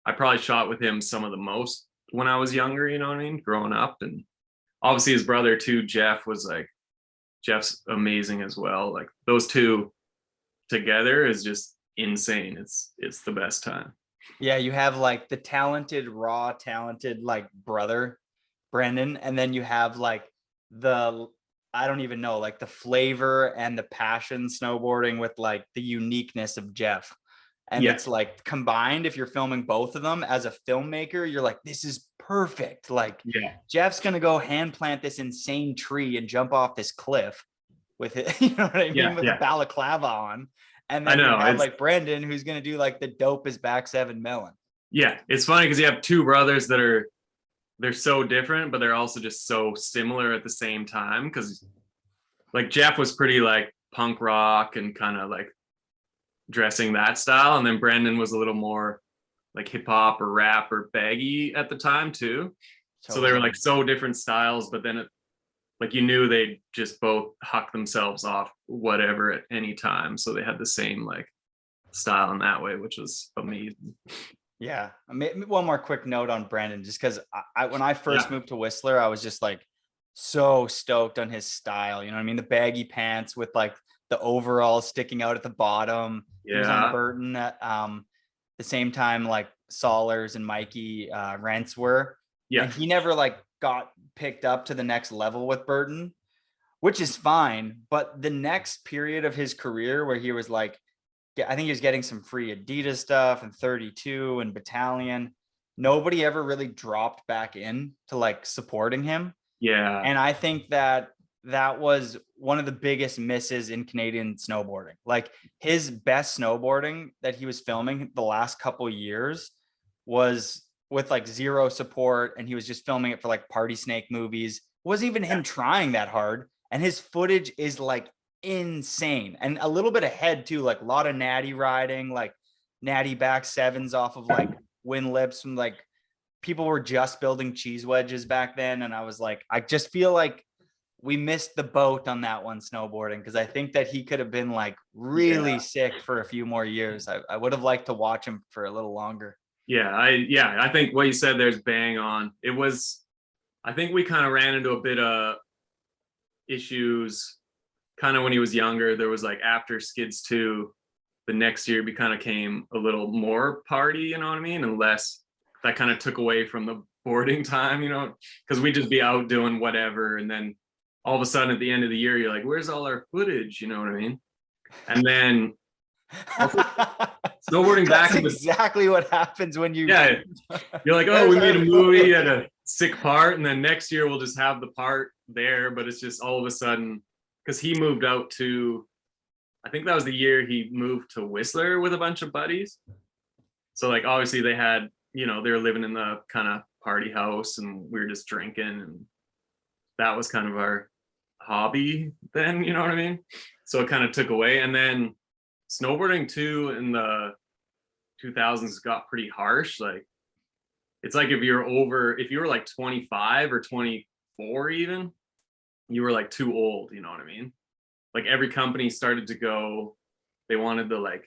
I probably shot with him some of the most when I was younger, you know what I mean? Growing up, and obviously his brother too, Jeff's amazing as well. Like those two together is just insane. It's the best time. Yeah, you have like the talented like brother Brendan, and then you have like I don't even know, like the flavor and the passion snowboarding with like the uniqueness of Jeff. And it's like combined, if you're filming both of them as a filmmaker, you're like, this is perfect. Like Jeff's gonna go hand plant this insane tree and jump off this cliff with it, you know what I mean, with a balaclava on. And then you have like Brendan, who's gonna do like the dope is back 7 melon. Yeah, it's funny because you have two brothers that they're so different, but they're also just so similar at the same time. Because like Jeff was pretty like punk rock and kind of like dressing that style, and then Brendan was a little more like hip hop or rap or baggy at the time too. So they were like so different styles, but then like you knew they'd just both huck themselves off whatever at any time. So they had the same like style in that way, which was amazing. Yeah. I mean, one more quick note on Brandon, just because when I first moved to Whistler, I was just like so stoked on his style. You know what I mean? The baggy pants with like the overalls sticking out at the bottom. He was on Burton at the same time like Sollers and Mikey Rents were. Yeah. And he never like got picked up to the next level with Burton, which is fine. But the next period of his career where he was like, I think he was getting some free Adidas stuff and 32 and Battalion. Nobody ever really dropped back in to like supporting him. Yeah. And I think that that was one of the biggest misses in Canadian snowboarding. Like his best snowboarding that he was filming the last couple of years was with like zero support, and he was just filming it for like Party Snake movies. It wasn't even him trying that hard, and his footage is like insane and a little bit ahead too, like a lot of natty riding, like natty back sevens off of like wind lips, and like people were just building cheese wedges back then. And I was like, I just feel like we missed the boat on that one snowboarding, because I think that he could have been like really sick for a few more years. I would have liked to watch him for a little longer. I think what you said there's bang on. It was, I think we kind of ran into a bit of issues kind of when he was younger. There was like after Skids 2, the next year became a little more party, you know what I mean? And less, that kind of took away from the boarding time, you know, because we'd just be out doing whatever. And then all of a sudden at the end of the year, you're like, where's all our footage? You know what I mean? And then snowboarding back. That's exactly what happens when you. Yeah. You're like, oh, we made a movie at a sick part. And then next year we'll just have the part there. But it's just all of a sudden, because he moved out to, I think that was the year he moved to Whistler with a bunch of buddies. So like, obviously they had, you know, they were living in the kind of party house and we were just drinking, and that was kind of our hobby then, you know what I mean? So it kind of took away. And then snowboarding too in the 2000s got pretty harsh. Like it's like if you were like 25 or 24 even, you were like too old, you know what I mean? Like every company started to go, they wanted the like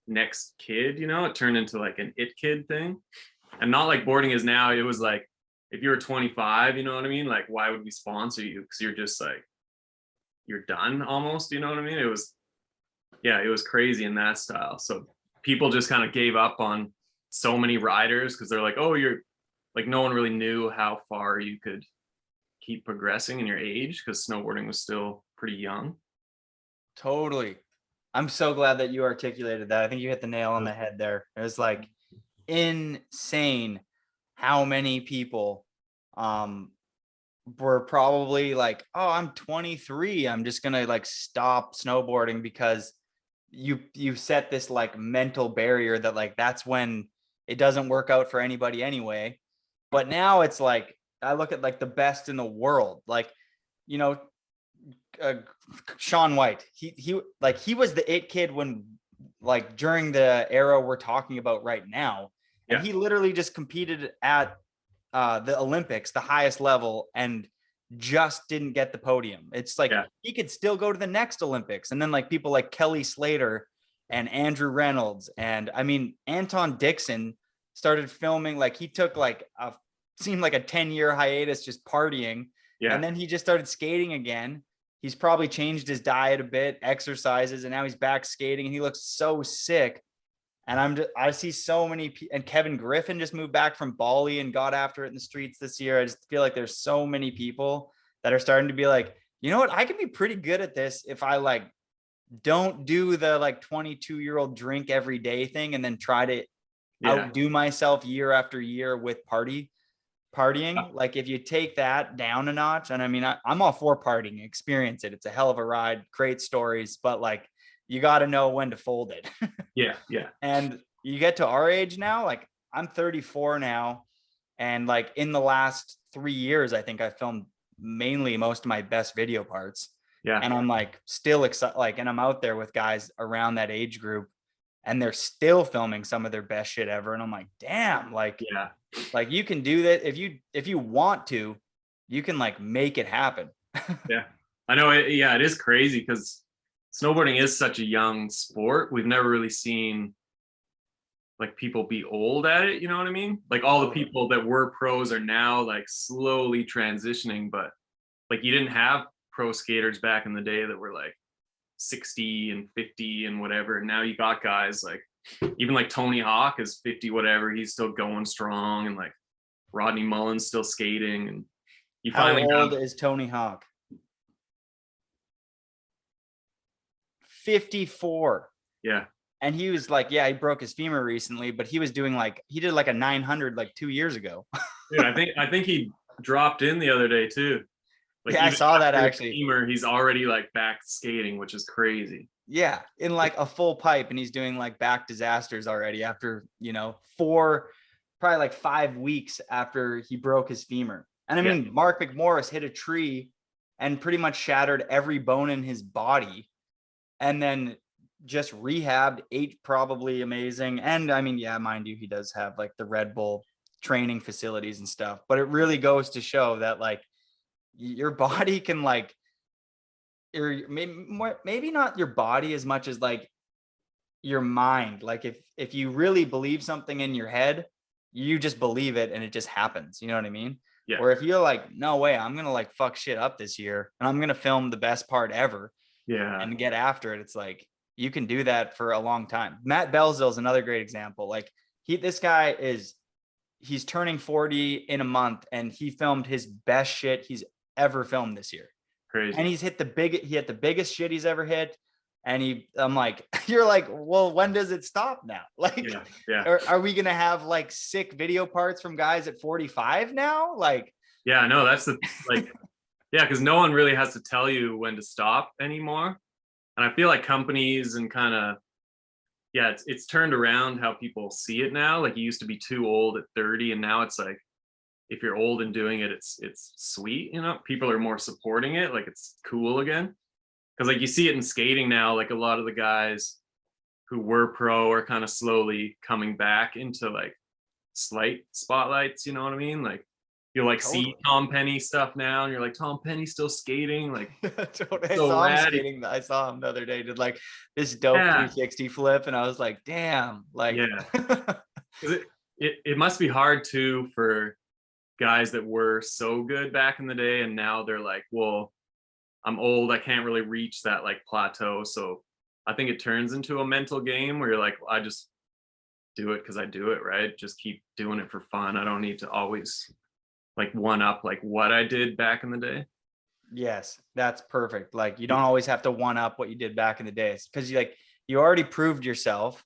next kid, you know, it turned into like an it kid thing. And not like boarding is now. It was like, if you were 25, you know what I mean? Like, why would we sponsor you? Because you're just like, you're done almost, you know what I mean? It was crazy in that style. So people just kind of gave up on so many riders because they're like, oh, you're like, no one really knew how far you could keep progressing in your age because snowboarding was still pretty young. Totally. I'm so glad that you articulated that. I think you hit the nail on the head there. It was like insane how many people were probably like, oh, I'm 23, I'm just gonna like stop snowboarding, because you set this like mental barrier that like that's when it doesn't work out for anybody anyway. But now it's like, I look at like the best in the world, like, you know, Shaun White, he was the it kid when like during the era we're talking about right now. And he literally just competed at the Olympics, the highest level, and just didn't get the podium. It's like he could still go to the next Olympics. And then like people like Kelly Slater and Andrew Reynolds, and I mean Anton Dixon started filming, like he took like seemed like a 10-year hiatus just partying, and then he just started skating again. He's probably changed his diet a bit, exercises, and now he's back skating and he looks so sick. And I see so many, and Kevin Griffin just moved back from Bali and got after it in the streets this year. I just feel like there's so many people that are starting to be like, you know what, I can be pretty good at this if I like don't do the like 22-year-old drink every day thing and then try to outdo myself year after year with partying. Like if you take that down a notch, and I mean, I'm all for partying, experience it. It's a hell of a ride, great stories, but like, you got to know when to fold it. Yeah. And you get to our age now, like I'm 34 now. And like in the last 3 years, I think I filmed mainly most of my best video parts. Yeah. And I'm like still excited, like, and I'm out there with guys around that age group and they're still filming some of their best shit ever. And I'm like, damn, like, like you can do that. If you want to, you can like make it happen. Yeah, I know. It is crazy because snowboarding is such a young sport. We've never really seen like people be old at it, you know what I mean? Like all the people that were pros are now like slowly transitioning, but like you didn't have pro skaters back in the day that were like 60 and 50 and whatever. And now you got guys like, even like Tony Hawk is 50 whatever, he's still going strong, and like Rodney Mullen's still skating. And you finally How old is Tony Hawk? 54. Yeah. And he was like, he broke his femur recently, but he was doing like, he did like a 900 like 2 years ago. Dude, I think he dropped in the other day too. Like Yeah, I even saw that after the actually. femur, he's already like back skating, which is crazy. Yeah, in like a full pipe, and he's doing like back disasters already after, you know, probably like 5 weeks after he broke his femur. And I Yeah. mean, Mark McMorris hit a tree and pretty much shattered every bone in his body, and then just rehabbed, ate probably amazing. And I mean, yeah, mind you, he does have like the Red Bull training facilities and stuff, but it really goes to show that like your body can like, or maybe not your body as much as like your mind. Like if you really believe something in your head, you just believe it and it just happens. You know what I mean? Yeah. Or if you're like, no way, I'm gonna like fuck shit up this year and I'm gonna film the best part ever Yeah. and get after it. It's like you can do that for a long time. Matt Belzil is another great example. Like this guy he's turning 40 in a month and he filmed his best shit he's ever filmed this year. Crazy. And he hit the biggest shit he's ever hit. And I'm like, you're like, well, when does it stop now? Like, yeah. are we going to have like sick video parts from guys at 45 now? Like, yeah, no, that's the, like, yeah, because no one really has to tell you when to stop anymore. And I feel like companies and kind of, yeah, it's turned around how people see it now. Like you used to be too old at 30, and now it's like, if you're old and doing it, it's sweet, you know, people are more supporting it. Like it's cool again. Cause like you see it in skating now, like a lot of the guys who were pro are kind of slowly coming back into like slight spotlights. You know what I mean? Like you'll like Totally. see Tom Penny stuff now and you're like, Tom Penny's still skating. Like I so saw him rad. skating. I saw him the other day, did like this dope 360 flip. And I was like, damn, like, yeah. Cause it must be hard too for guys that were so good back in the day and now they're like, well, I'm old, I can't really reach that like plateau. So I think it turns into a mental game where you're like, well, I just do it because I do it, right? Just keep doing it for fun. I don't need to always like one up like what I did back in the day. Yes, that's perfect. Like you don't always have to one up what you did back in the days, because you already proved yourself.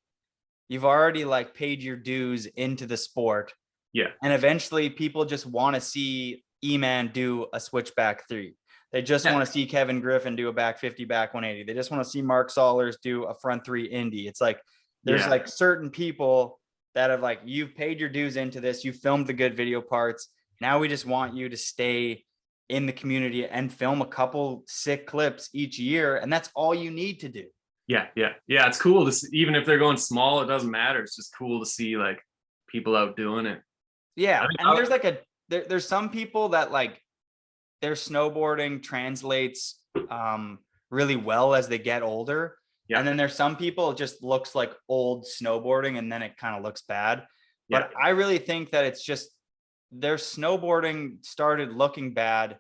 You've already like paid your dues into the sport. Yeah. And eventually people just want to see E-Man do a switchback 3. They just want to see Kevin Griffin do a back 50, back 180. They just want to see Mark Sollers do a front 3 Indy. It's like, there's like certain people that have like, you've paid your dues into this. You filmed the good video parts. Now we just want you to stay in the community and film a couple sick clips each year. And that's all you need to do. Yeah. It's cool to see, even if they're going small, it doesn't matter. It's just cool to see like people out doing it. Yeah. And there's like there's some people that like their snowboarding translates really well as they get older. Yeah. And then there's some people, it just looks like old snowboarding and then it kind of looks bad. But I really think that it's just their snowboarding started looking bad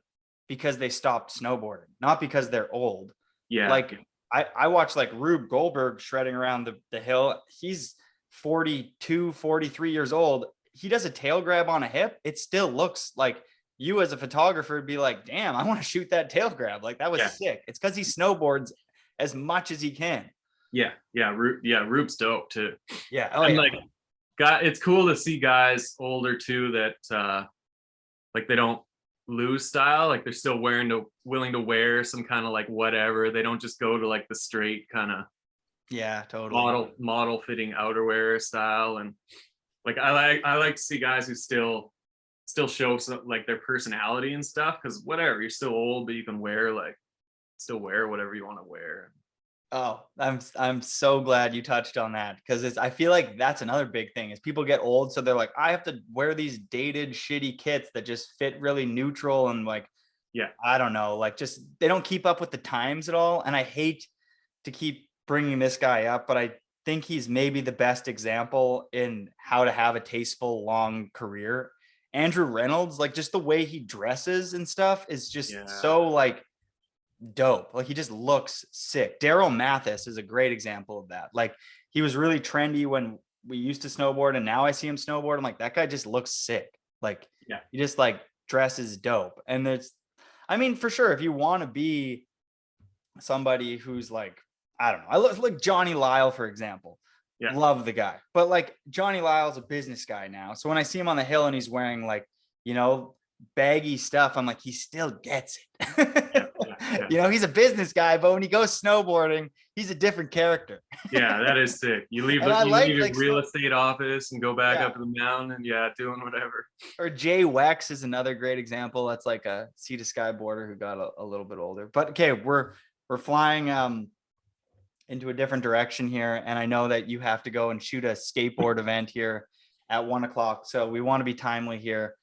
because they stopped snowboarding, not because they're old. Yeah. Like I watched like Rube Goldberg shredding around the hill. He's 42, 43 years old. He does a tail grab on a hip. It still looks like you as a photographer would be like, damn, I want to shoot that tail grab. Like that was sick. It's because he snowboards as much as he can. Yeah. Rube's dope too. Yeah. And like, it's cool to see guys older too that like they don't lose style. Like they're still willing to wear some kind of like whatever. They don't just go to like the straight kind of totally model fitting outerwear style. And like I like to see guys who still show some like their personality and stuff, because whatever, you're still old, but you can still wear whatever you want to wear. Oh, I'm so glad you touched on that, because I feel like that's another big thing is people get old, so they're like, I have to wear these dated shitty kits that just fit really neutral and like, I don't know, like just they don't keep up with the times at all. And I hate to keep bringing this guy up, but I think he's maybe the best example in how to have a tasteful long career. Andrew Reynolds, like just the way he dresses and stuff is just so like dope. Like he just looks sick. Daryl Mathis is a great example of that. Like he was really trendy when we used to snowboard, and now I see him snowboard. I'm like, that guy just looks sick. Like he just like dresses dope. And I mean, for sure, if you want to be somebody who's like, I don't know, I look like Johnny Lyle, for example. Love the guy, but like Johnny Lyle's a business guy now. So when I see him on the hill and he's wearing like, you know, baggy stuff, I'm like, he still gets it. Yeah. You know, he's a business guy, but when he goes snowboarding, he's a different character. Yeah, that is sick. You leave And I like, your like, real estate office and go back Yeah. up to the mountain and doing whatever. Or Jay Wex is another great example. That's like a sea to sky boarder who got a little bit older. But okay, we're flying into a different direction here, and I know that you have to go and shoot a skateboard event here at 1:00, so we want to be timely here.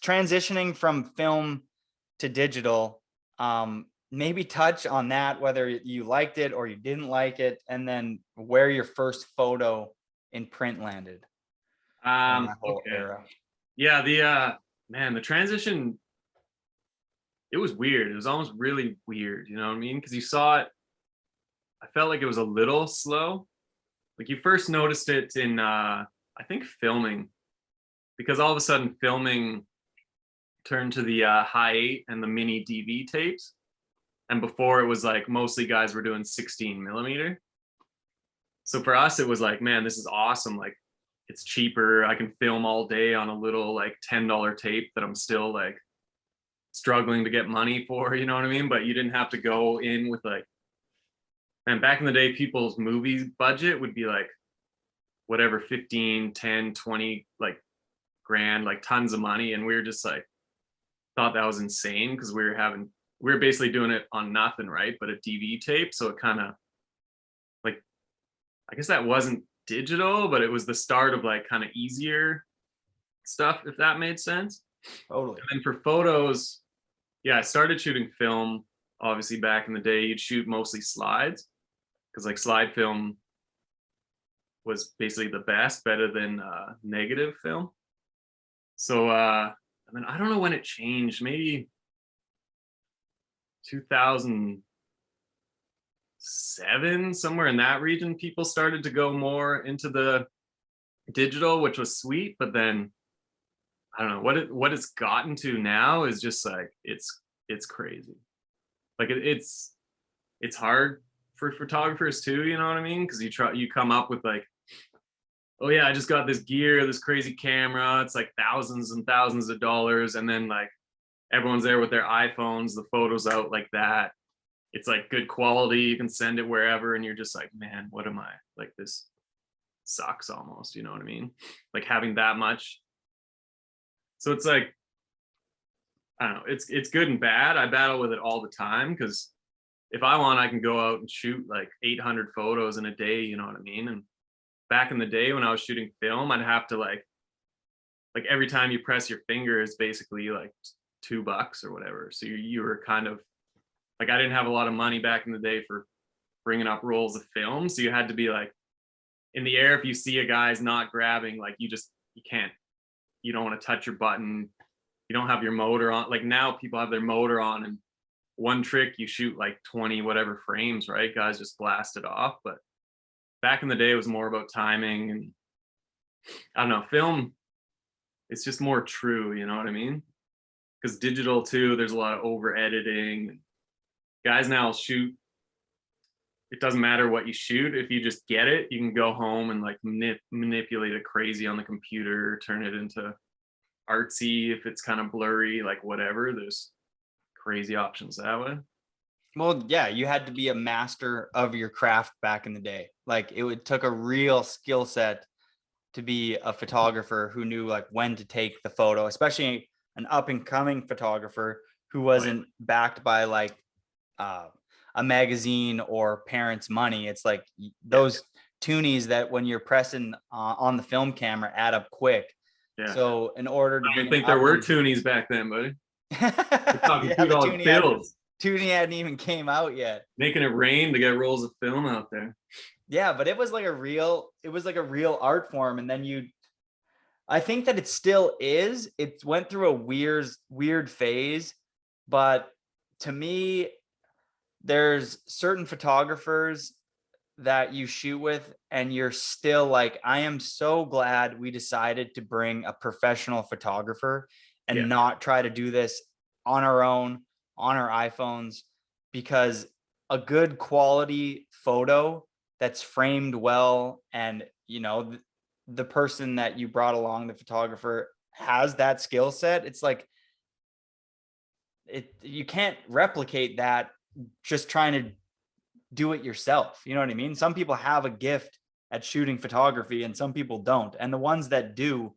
Transitioning from film to digital, maybe touch on that, whether you liked it or you didn't like it, and then where your first photo in print landed in that whole Okay. era. Yeah, the transition, it was weird. It was almost really weird, you know what I mean? Because you saw it, I felt like it was a little slow. Like you first noticed it in I think filming, because all of a sudden filming turned to the high 8 and the mini DV tapes. And before it was like mostly guys were doing 16mm. So for us, it was like, man, this is awesome. Like it's cheaper. I can film all day on a little like $10 tape that I'm still like struggling to get money for, you know what I mean? But you didn't have to go in with like, and back in the day, people's movie budget would be like whatever, 15, 10, 20, like grand, like tons of money. And we were just like, thought that was insane because we were basically doing it on nothing, right? But a DV tape. So it kind of like, I guess that wasn't digital, but it was the start of like kind of easier stuff, if that made sense. Totally. And then for photos, I started shooting film. Obviously back in the day, you'd shoot mostly slides because like slide film was basically the best, better than negative film. So I mean, I don't know when it changed, maybe 2007, somewhere in that region, people started to go more into the digital, which was sweet. But then I don't know what it's gotten to now is just like it's crazy. Like it's hard for photographers too, you know what I mean? Because you come up with like, oh yeah, I just got this gear, this crazy camera. It's like thousands and thousands of dollars, and then like everyone's there with their iPhones, the photos out like that. It's like good quality, you can send it wherever, and you're just like, man, what am I? Like this sucks almost, you know what I mean? Like having that much. So it's like, I don't know, it's good and bad. I battle with it all the time because if I want, I can go out and shoot like 800 photos in a day, you know what I mean? And back in the day when I was shooting film, I'd have to like every time you press your finger is basically like $2 or whatever. So you were kind of like, I didn't have a lot of money back in the day for bringing up rolls of film. So you had to be like in the air. If you see a guy's not grabbing, like you don't want to touch your button. You don't have your motor on. Like now people have their motor on, and one trick you shoot like 20 whatever frames, right? Guys just blast it off. But back in the day, it was more about timing, and I don't know, film, it's just more true, you know what I mean? Because digital too, there's a lot of over editing. Guys now shoot, it doesn't matter what you shoot. If you just get it, you can go home and like manipulate it crazy on the computer, turn it into artsy if it's kind of blurry, like whatever. There's crazy options that way. Well, yeah, you had to be a master of your craft back in the day. Like took a real skill set to be a photographer who knew like when to take the photo, especially an up and coming photographer who wasn't backed by like a magazine or parents' money. It's like those toonies that when you're pressing on the film camera add up quick. Yeah. So in order to, I didn't think there were toonies back then, buddy. We're talking $2 bills. Toonie hadn't even came out yet. Making it rain to get rolls of film out there. Yeah, but it was like a real art form. And then I think that it still is. It went through a weird phase, but to me, there's certain photographers that you shoot with and you're still like, I am so glad we decided to bring a professional photographer and not try to do this on our own, on our iPhones, because a good quality photo that's framed well, and you know, the person that you brought along, the photographer, has that skill set, it's like you can't replicate that just trying to do it yourself. You know what I mean? Some people have a gift at shooting photography and some people don't. And the ones that do,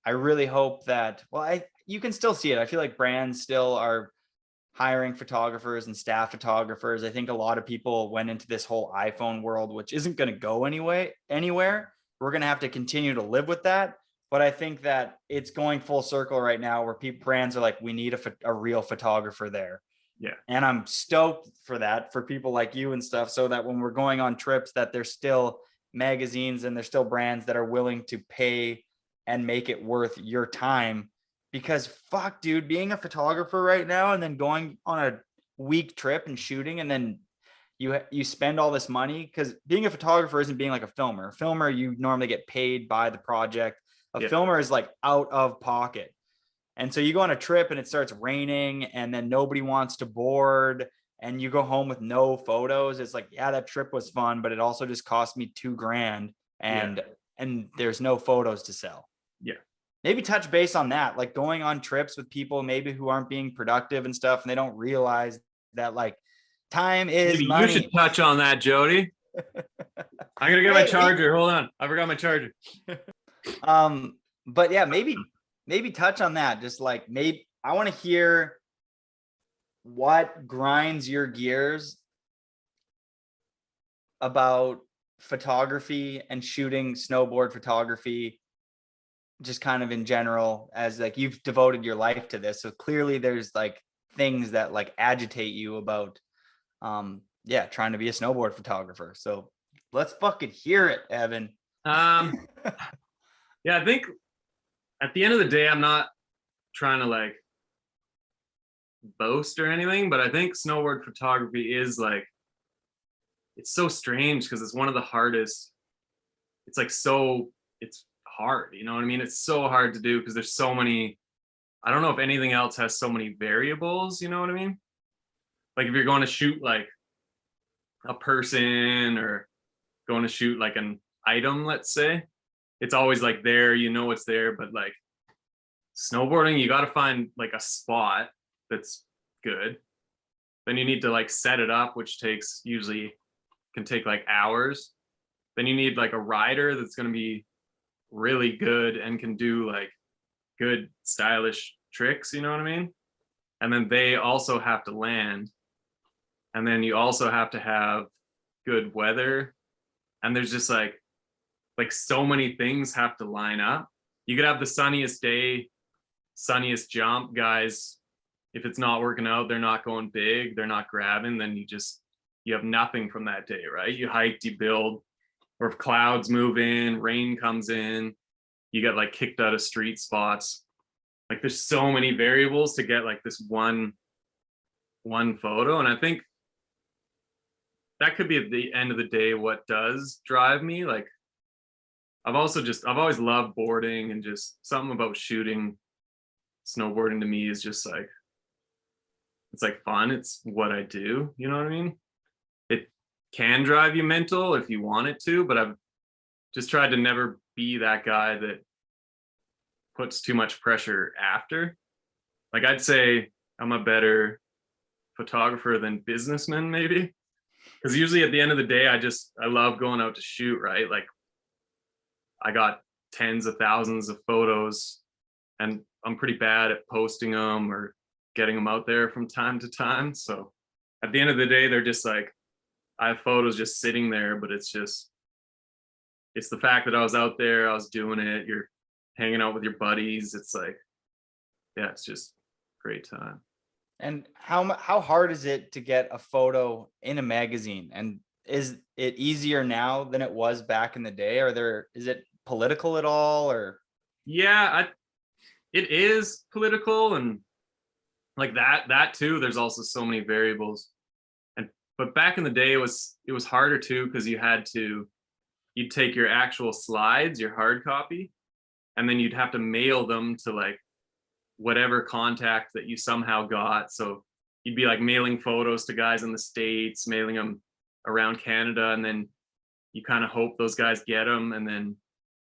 I really hope that, well, you can still see it. I feel like brands still are hiring photographers and staff photographers. I think a lot of people went into this whole iPhone world, which isn't going to go anywhere. We're going to have to continue to live with that. But I think that it's going full circle right now where brands are like, we need a real photographer there. Yeah. And I'm stoked for that, for people like you and stuff, so that when we're going on trips, that there's still magazines and there's still brands that are willing to pay and make it worth your time. Because fuck, dude, being a photographer right now and then going on a week trip and shooting, and then you spend all this money, because being a photographer isn't being like a filmer. A filmer, you normally get paid by the project. A filmer is like out of pocket. And so you go on a trip and it starts raining and then nobody wants to board and you go home with no photos. It's like, yeah, that trip was fun, but it also just cost me $2,000 and there's no photos to sell. Yeah. Maybe touch base on that, like going on trips with people maybe who aren't being productive and stuff, and they don't realize that like time is Maybe money. You should touch on that, Jody. I'm gonna get my charger. Hold on, I forgot my charger. But yeah, maybe touch on that. Just like, maybe I want to hear what grinds your gears about photography and shooting snowboard photography, just kind of in general, as like you've devoted your life to this. So clearly there's like things that like agitate you about, trying to be a snowboard photographer. So let's fucking hear it, Evan. Yeah, I think at the end of the day, I'm not trying to like boast or anything, but I think snowboard photography is like, it's so strange because it's one of the hardest. It's like, it's hard, you know what I mean? It's so hard to do because there's so many, I don't know if anything else has so many variables, you know what I mean? Like if you're going to shoot like a person or going to shoot like an item, let's say, it's always like there, you know it's there, but like snowboarding, you got to find like a spot that's good. Then you need to like set it up, which can take like hours. Then you need like a rider that's going to be really good and can do like good stylish tricks, you know what I mean? And then they also have to land. And then you also have to have good weather. And there's just like so many things have to line up. You could have the sunniest day, sunniest jump, guys. If it's not working out, they're not going big, they're not grabbing, then you have nothing from that day, right? You hiked, you build, or if clouds move in, rain comes in, you get like kicked out of street spots. Like there's so many variables to get like this one photo. And I think that could be at the end of the day what does drive me. Like I've always loved boarding, and just something about shooting snowboarding to me is just like, it's like fun. It's what I do. You know what I mean? It can drive you mental if you want it to, but I've just tried to never be that guy that puts too much pressure after. Like I'd say I'm a better photographer than businessman maybe. Because usually at the end of the day, I love going out to shoot, right? Like I got tens of thousands of photos and I'm pretty bad at posting them or getting them out there from time to time. So at the end of the day, they're just like, I have photos just sitting there, but it's the fact that I was out there, I was doing it, you're hanging out with your buddies. It's like, yeah, it's just great time. And how hard is it to get a photo in a magazine? And is it easier now than it was back in the day? Is it political at all, or? Yeah, it is political, and like that too. There's also so many variables, but back in the day it was harder too, because you'd take your actual slides, your hard copy, and then you'd have to mail them to like whatever contact that you somehow got. So you'd be like mailing photos to guys in the States, mailing them around Canada, and then you kind of hope those guys get them, and then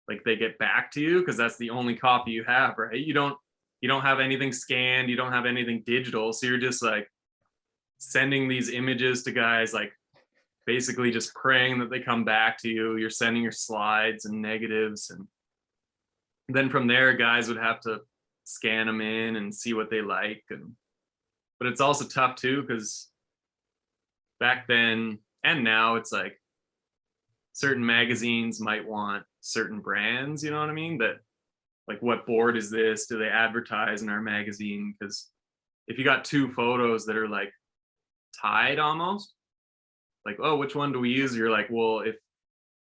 like they get back to you, because that's the only copy you have, right? You don't have anything scanned, you don't have anything digital, so you're just like sending these images to guys, like basically just praying that they come back to you. You're sending your slides and negatives, and then from there guys would have to scan them in and see what they like. But it's also tough too, because back then and now it's like certain magazines might want certain brands, you know what I mean? That like, what board is this? Do they advertise in our magazine? Because if you got two photos that are like tied almost, like, oh, which one do we use? You're like, well, if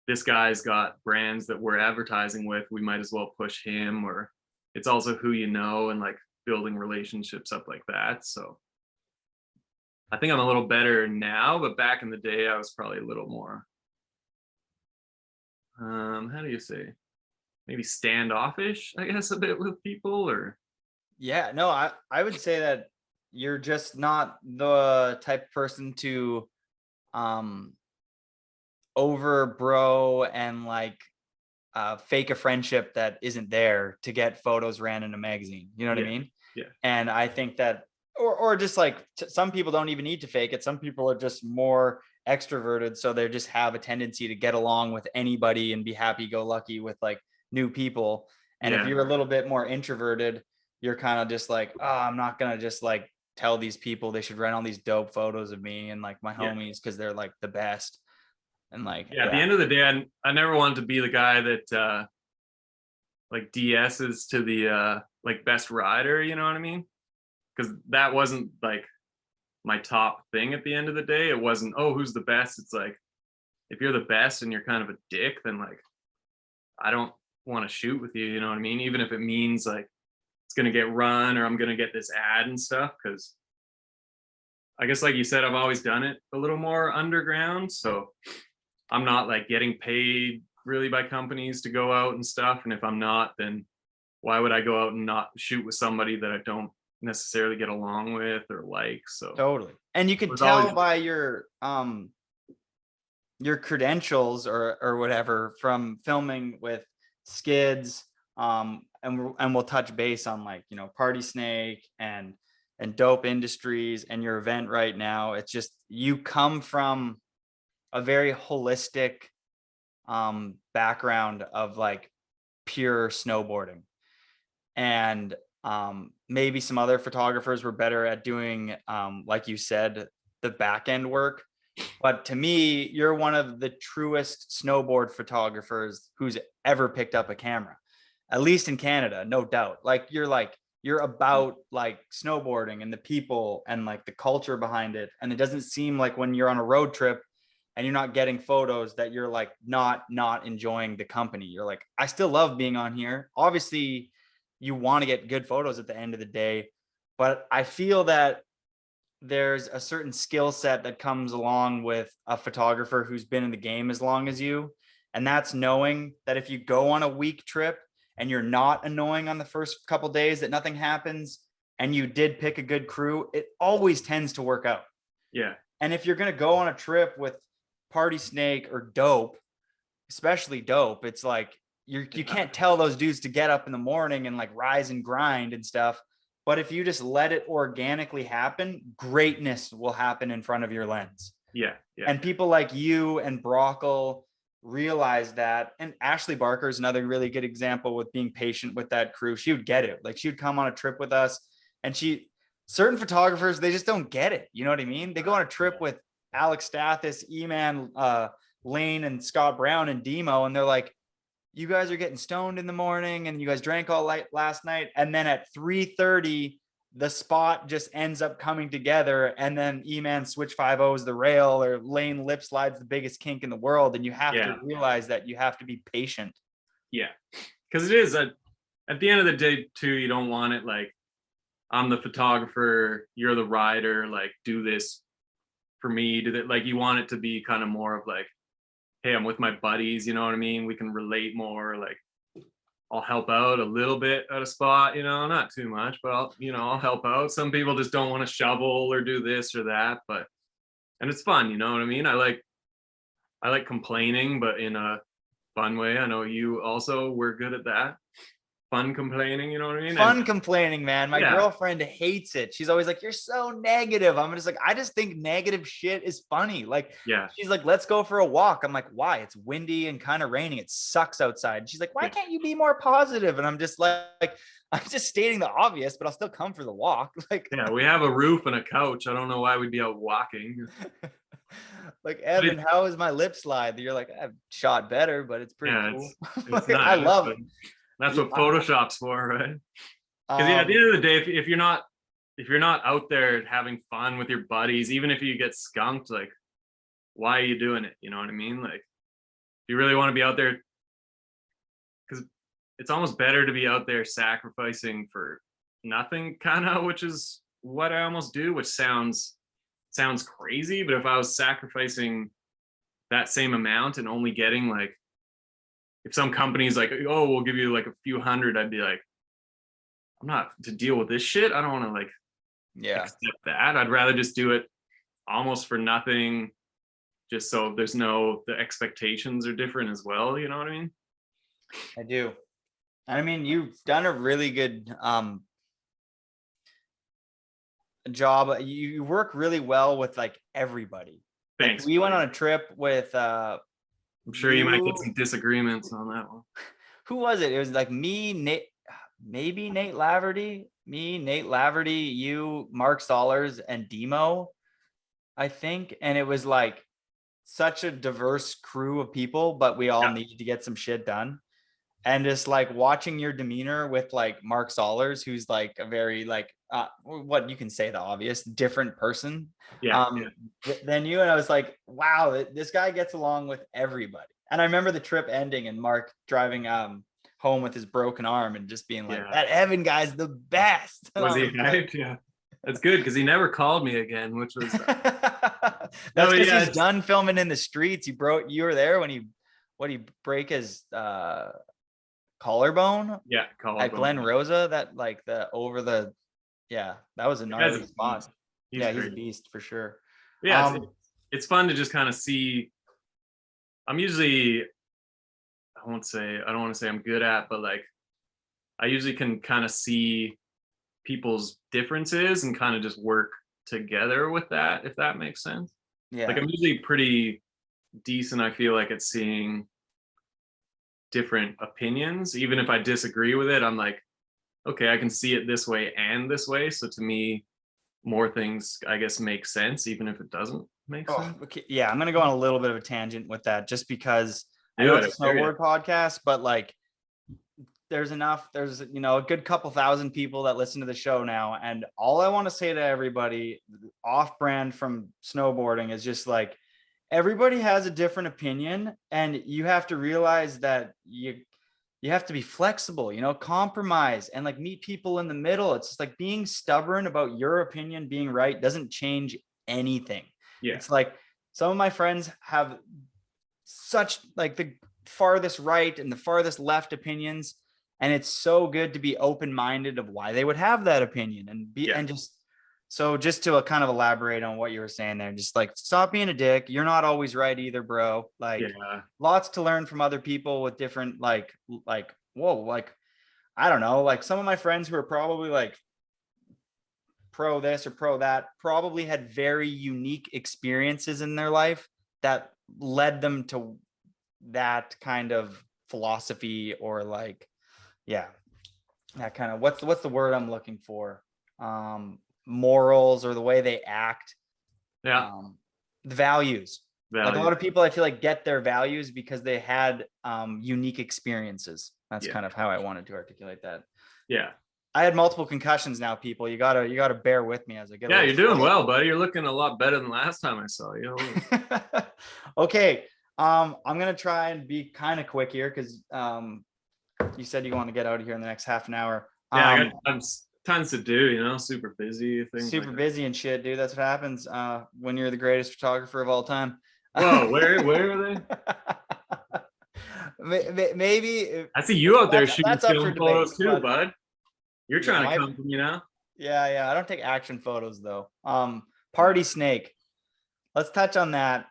this guy's got brands that we're advertising with, we might as well push him. Or it's also who you know, and like building relationships up like that. So I think I'm a little better now, but back in the day I was probably a little more how do you say, maybe standoffish, I guess, a bit with people. Or Yeah, no, I would say that you're just not the type of person to um over bro and like fake a friendship that isn't there to get photos ran in a magazine. You know what I Yeah, mean? yeah. And I think that, or just like some people don't even need to fake it. Some people are just more extroverted, so they just have a tendency to get along with anybody and be happy go lucky with like new people. And if Yeah. you're a little bit more introverted, you're kind of just like, oh, I'm not gonna just like tell these people they should rent all these dope photos of me and like my Yeah. homies because they're like the best. And like, Yeah, at the end of the day, I never wanted to be the guy that like DS's to the like best rider, you know what I mean? Because that wasn't like my top thing at the end of the day. It wasn't, oh, who's the best? It's like, if you're the best and you're kind of a dick, then like I don't want to shoot with you, you know what I mean? Even if it means like it's gonna get run or I'm gonna get this ad and stuff. Because I guess, like you said, I've always done it a little more underground, so I'm not like getting paid really by companies to go out and stuff. And if I'm not, then why would I go out and not shoot with somebody that I don't necessarily get along with or like? So totally. And you could was tell always- by your credentials or whatever from filming with SKIDS, and we'll touch base on like, you know, Party Snake and Dope Industries and your event right now. It's just, you come from a very holistic background of like pure snowboarding. And maybe some other photographers were better at doing, like you said, the back end work. But to me, you're one of the truest snowboard photographers who's ever picked up a camera, at least in Canada, no doubt. Like you're about like snowboarding and the people and like the culture behind it. And it doesn't seem like when you're on a road trip and you're not getting photos that you're like not enjoying the company. You're like, I still love being on here. Obviously, you want to get good photos at the end of the day, but I feel that there's a certain skill set that comes along with a photographer who's been in the game as long as you. And that's knowing that if you go on a week trip and you're not annoying on the first couple days, that nothing happens, and you did pick a good crew, it always tends to work out. yeah. And if you're going to go on a trip with Party Snake or Dope, especially Dope, it's like you can't tell those dudes to get up in the morning and like rise and grind and stuff. But if you just let it organically happen, greatness will happen in front of your lens. Yeah. Yeah. And people like you and Brockle realize that. And Ashley Barker is another really good example with being patient with that crew. She would get it. Like she would come on a trip with us, and certain photographers, they just don't get it. You know what I mean? They go on a trip with Alex Stathis, E-Man, Lane, and Scott Brown and Demo, and they're like, you guys are getting stoned in the morning and you guys drank all last night. And then at 3:30, the spot just ends up coming together. And then E-Man switch 5-0s the rail, or Lane lip slides the biggest kink in the world. And you have to realize that you have to be patient. Yeah. Because it is at the end of the day too, you don't want it like, I'm the photographer, you're the rider, like do this for me. Do that. Like you want it to be kind of more of like, hey, I'm with my buddies, you know what I mean? We can relate more. Like I'll help out a little bit at a spot, you know, not too much, but I'll help out. Some people just don't want to shovel or do this or that, and it's fun, you know what I mean? I like complaining, but in a fun way. I know you also were good at that. Fun complaining, you know what I mean? Fun complaining, man. My Yeah. girlfriend hates it. She's always like, "You're so negative." I'm just like, I just think negative shit is funny. Like, Yeah. she's like, "Let's go for a walk." I'm like, "Why? It's windy and kind of raining. It sucks outside." And she's like, "Why Yeah. can't you be more positive?" And I'm just like, I'm just stating the obvious, but I'll still come for the walk. Like, Yeah, we have a roof and a couch. I don't know why we'd be out walking. like, Evan, how is my lip slide? You're like, "I've shot better, but it's pretty Yeah, cool." it's Like, nice. I love it. That's what Photoshop's for, right? Because yeah, at the end of the day, if you're not out there having fun with your buddies, even if you get skunked, like, why are you doing it? You know what I mean? Like, if you really want to be out there, because it's almost better to be out there sacrificing for nothing, kind of, which is what I almost do, which sounds crazy, but if I was sacrificing that same amount and only getting like, if some company's like, oh, we'll give you like a few hundred, I'd be like, I'm not to deal with this shit. I don't want to like accept that. I'd rather just do it almost for nothing, just so there's the expectations are different as well. You know what I mean? I do. I mean, you've done a really good job. You work really well with like everybody. Thanks. Like, we went on a trip with I'm sure you might get some disagreements on that one. Who was it? It was like me, Nate, maybe Nate Laverty, you, Mark Stollers, and Demo, I think. And it was like such a diverse crew of people, but we all needed to get some shit done. And just like watching your demeanor with like Mark Stollers, who's like a very like what you can say the obvious different person than you. And I was like, wow, this guy gets along with everybody. And I remember the trip ending and Mark driving home with his broken arm and just being like, that Evan guy's the best. Was he hyped? Yeah. That's good because he never called me again, which was that's because he's done filming in the streets. You were there when he break his collarbone? Yeah, collarbone. At Glen Rosa, that like that was a gnarly spot. He's a beast for sure. Yeah, it's fun to just kind of see. I'm usually, I don't want to say I'm good at, but like I usually can kind of see people's differences and kind of just work together with that, if that makes sense. Yeah. Like I'm usually pretty decent, I feel like, at seeing different opinions. Even if I disagree with it, I'm like, okay, I can see it this way and this way. So to me, more things, I guess, make sense, even if it doesn't make sense. Okay. Yeah, I'm going to go on a little bit of a tangent with that just because I know it's a snowboard podcast, but like there's a good couple thousand people that listen to the show now. And all I want to say to everybody off brand from snowboarding is just like, everybody has a different opinion and you have to realize that you have to be flexible, compromise and like meet people in the middle. It's just like being stubborn about your opinion being right doesn't change anything. Yeah. It's like some of my friends have such like the farthest right and the farthest left opinions. And it's so good to be open-minded of why they would have that opinion and just to kind of elaborate on what you were saying there, just like stop being a dick. You're not always right either, bro. Like lots to learn from other people with different I don't know, like some of my friends who are probably like pro this or pro that probably had very unique experiences in their life that led them to that kind of philosophy or like, that kind of, what's the word I'm looking for? Morals or the way they act. The values. Like a lot of people I feel like get their values because they had unique experiences. That's kind of how I wanted to articulate that. Yeah. I had multiple concussions now, people. You gotta bear with me as I get. Yeah, you're doing well, buddy. You're looking a lot better than last time I saw you. Okay. I'm gonna try and be kind of quick here because you said you want to get out of here in the next half an hour. I got tons to do, super busy. Super busy and shit, dude. That's what happens when you're the greatest photographer of all time. Whoa, where are they? Maybe I see you out there shooting film photos too, bud. You're trying to come from, Yeah. I don't take action photos though. Party Snake. Let's touch on that.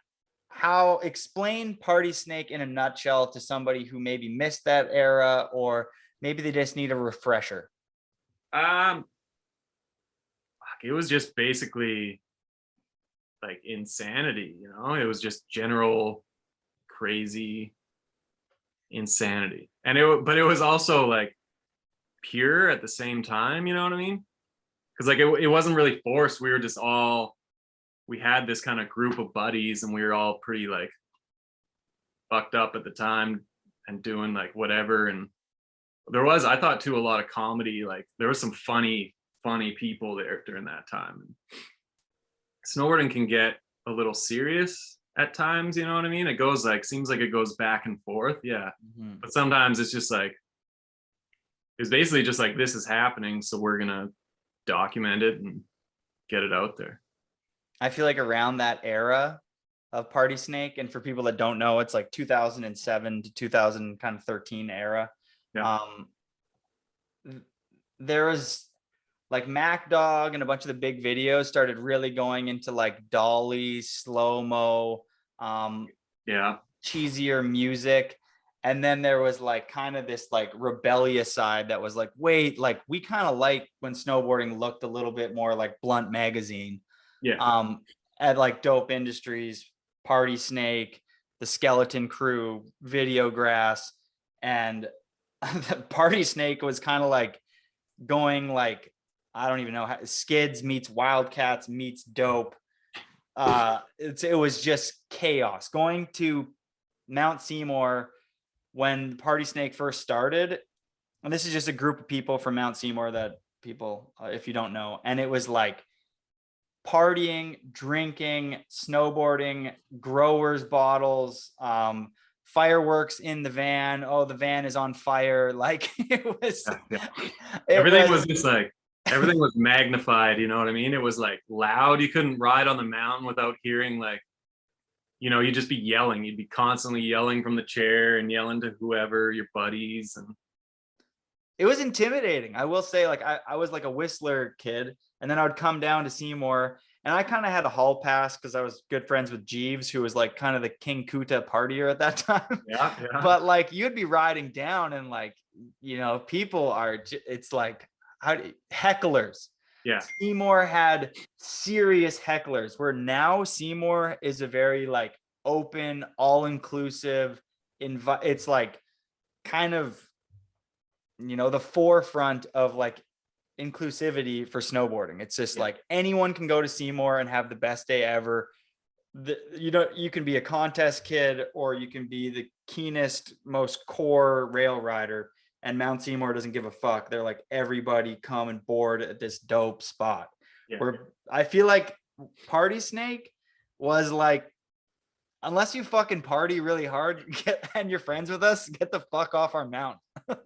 how explain Party Snake in a nutshell to somebody who maybe missed that era, or maybe they just need a refresher. Um, it was just basically like insanity, you know. It was just general crazy insanity, and but it was also like pure at the same time. You know what I mean? Because like it wasn't really forced. We were just all we had this kind of group of buddies, and we were all pretty like fucked up at the time and doing like whatever. And there was, I thought too, a lot of comedy. Like there was some funny people there during that time. And snowboarding can get a little serious at times, you know what I mean? It goes like, seems like it goes back and forth, yeah. Mm-hmm. But sometimes it's just like, it's basically just like, this is happening, so we're gonna document it and get it out there. I feel like around that era of Party Snake, and for people that don't know, it's like 2007 to 2013 era. Yeah. There was like Mac Dog and a bunch of the big videos started really going into like dolly, slow-mo, Yeah. cheesier music. And then there was like kind of this like rebellious side that was like, wait, like we kind of like when snowboarding looked a little bit more like Blunt Magazine. Yeah. At like D.O.P.E Industries, Party Snake, the Skeleton Crew, Videograss, and the Party Snake was kind of like going like, I don't even know how SKIDS meets Wildcats meets D.O.P.E. It was just chaos. Going to Mount Seymour when Party Snake first started, and this is just a group of people from Mount Seymour that people, if you don't know, and it was like partying, drinking, snowboarding, growers bottles, fireworks in the van. Oh, the van is on fire. Like it was, yeah. Everything was just like, everything was magnified, you know what I mean? It was like loud. You couldn't ride on the mountain without hearing like, you know, you'd just be yelling. You'd be constantly yelling from the chair and yelling to whoever, your buddies. And it was intimidating. I will say, like, I was like a Whistler kid, and then I would come down to Seymour, and I kind of had a hall pass because I was good friends with Jeeves, who was like kind of the King Kuta partier at that time. yeah. But like you'd be riding down, and like, you know, people are, it's like, hecklers. Yeah. Seymour had serious hecklers, where now Seymour is a very like open, all-inclusive, it's like kind of, you know, the forefront of like inclusivity for snowboarding. It's just like anyone can go to Seymour and have the best day ever. You can be a contest kid, or you can be the keenest, most core rail rider, and Mount Seymour doesn't give a fuck. They're like, everybody come and board at this dope spot. Yeah. Where I feel like Party Snake was like, unless you fucking party really hard and you're friends with us, get the fuck off our mount.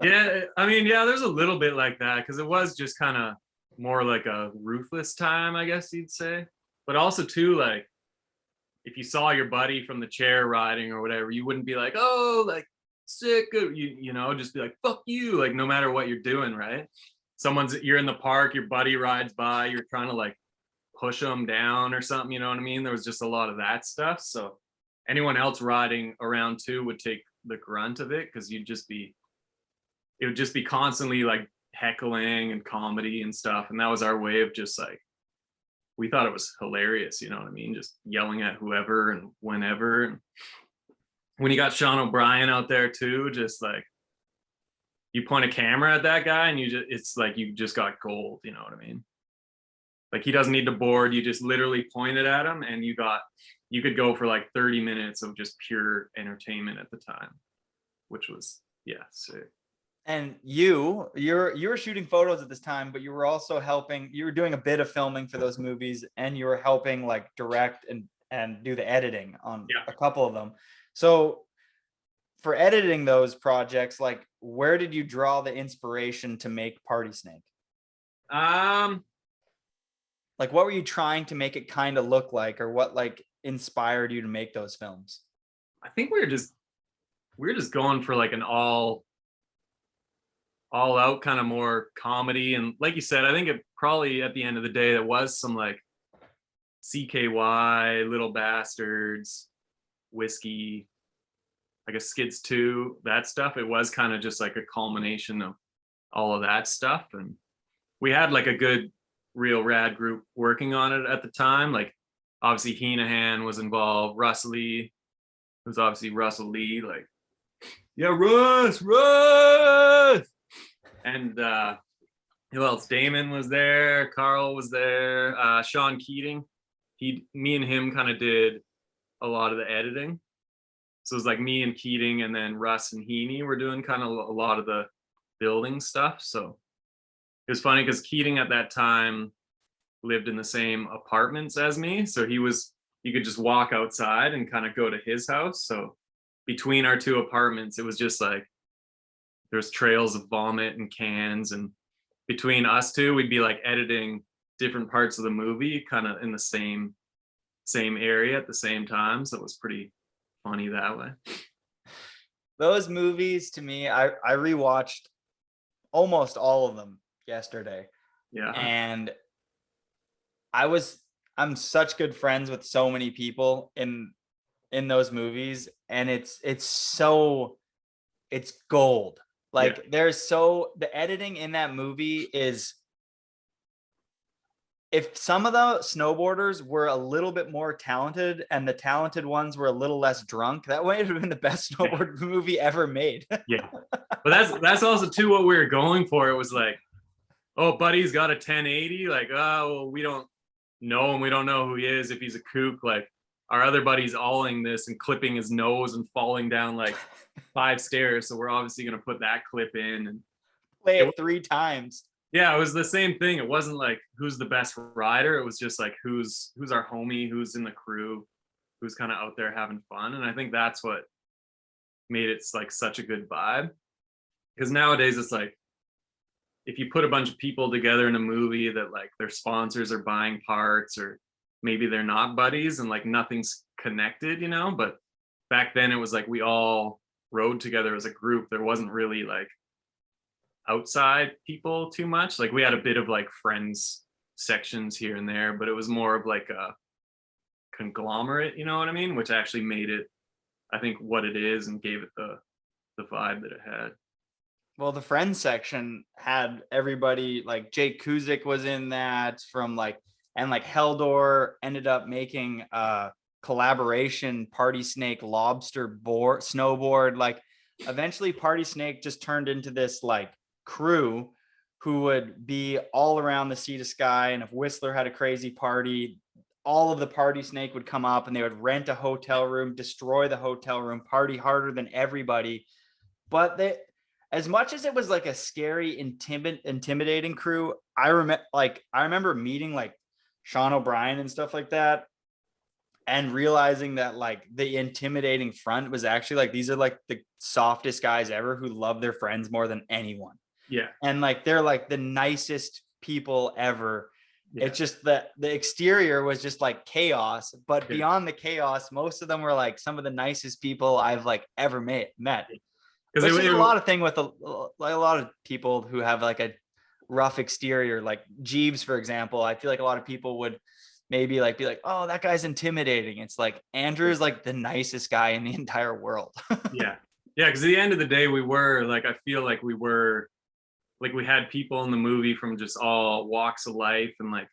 Yeah, I mean, yeah, there's a little bit like that, because it was just kind of more like a ruthless time, I guess you'd say. But also too, like, if you saw your buddy from the chair riding or whatever, you wouldn't be like, oh, like, sick, good. You know, just be like, fuck you, like, no matter what you're doing, right? You're in the park, your buddy rides by, you're trying to like push them down or something, you know what I mean? There was just a lot of that stuff. So anyone else riding around too would take the grunt of it, because it would just be constantly like heckling and comedy and stuff. And that was our way of just like, we thought it was hilarious, you know what I mean? Just yelling at whoever and whenever. And when you got Sean O'Brien out there too, just like, you point a camera at that guy and it's like you just got gold, you know what I mean? Like, he doesn't need to board, you just literally pointed at him, and you could go for like 30 minutes of just pure entertainment at the time, which was, yeah, sick. And you were shooting photos at this time, but you were also helping, you were doing a bit of filming for those movies, and you were helping like direct and do the editing on a couple of them. So for editing those projects, like, where did you draw the inspiration to make Party Snake? Like, what were you trying to make it kind of look like, or what like inspired you to make those films? I think we were just going for like an all out kind of more comedy. And like you said, I think it probably at the end of the day, there was some like CKY, Little Bastards, Whiskey, I guess Skids 2, that stuff. It was kind of just like a culmination of all of that stuff. And we had like a good, real rad group working on it at the time. Like obviously Heenahan was involved, Russ Lee. It was obviously Russell Lee, like, yeah, Russ. And who else? Damon was there, Carl was there, Sean Keating. Me and him kind of did a lot of the editing. So it was like me and Keating, and then Russ and Heaney were doing kind of a lot of the building stuff. So it was funny because Keating at that time lived in the same apartments as me. So you could just walk outside and kind of go to his house. So between our two apartments, it was just like there's trails of vomit and cans. And between us two, we'd be like editing different parts of the movie kind of in the same area at the same time. So it was pretty funny that way. Those movies, to me, I rewatched almost all of them yesterday. Yeah. And I'm such good friends with so many people in those movies, and it's gold. Like the editing in that movie is, if some of the snowboarders were a little bit more talented and the talented ones were a little less drunk, that might have been the best snowboard movie ever made. Yeah. But that's also too what we were going for. It was like, oh, buddy's got a 1080. Like, oh, well, we don't know him. We don't know who he is. If he's a kook, like our other buddy's awling this and clipping his nose and falling down like 5 stairs. So we're obviously going to put that clip in and play it 3 times. Yeah, it was the same thing. It wasn't like who's the best rider. It was just like who's our homie, who's in the crew, who's kind of out there having fun. And I think that's what made it like such a good vibe. Because nowadays it's like, if you put a bunch of people together in a movie that like their sponsors are buying parts, or maybe they're not buddies and like nothing's connected, you know. But back then it was like we all rode together as a group. There wasn't really like outside people too much. Like we had a bit of like friends sections here and there, but it was more of like a conglomerate, you know what I mean? Which actually made it, I think, what it is and gave it the vibe that it had. Well, the friends section had everybody, like Jake Kuzik was in that from like, and like Heldor ended up making a collaboration Party Snake lobster board snowboard. Like eventually Party Snake just turned into this like crew who would be all around the Sea to Sky. And if Whistler had a crazy party, all of the Party Snake would come up and they would rent a hotel room, destroy the hotel room, party harder than everybody. But as much as it was like a scary, intimidating crew, I remember meeting like Sean O'Brien and stuff like that, and realizing that like the intimidating front was actually like, these are like the softest guys ever who love their friends more than anyone. Yeah. And like, they're like the nicest people ever. Yeah. It's just that the exterior was just like chaos, but beyond the chaos, most of them were like some of the nicest people I've like ever met. Because there's a lot of thing with a lot of people who have like a rough exterior, like Jeeves, for example. I feel like a lot of people would maybe like be like, oh, that guy's intimidating. It's like Andrew's like the nicest guy in the entire world. Yeah. Because at the end of the day, we were like, I feel like we were like, we had people in the movie from just all walks of life and like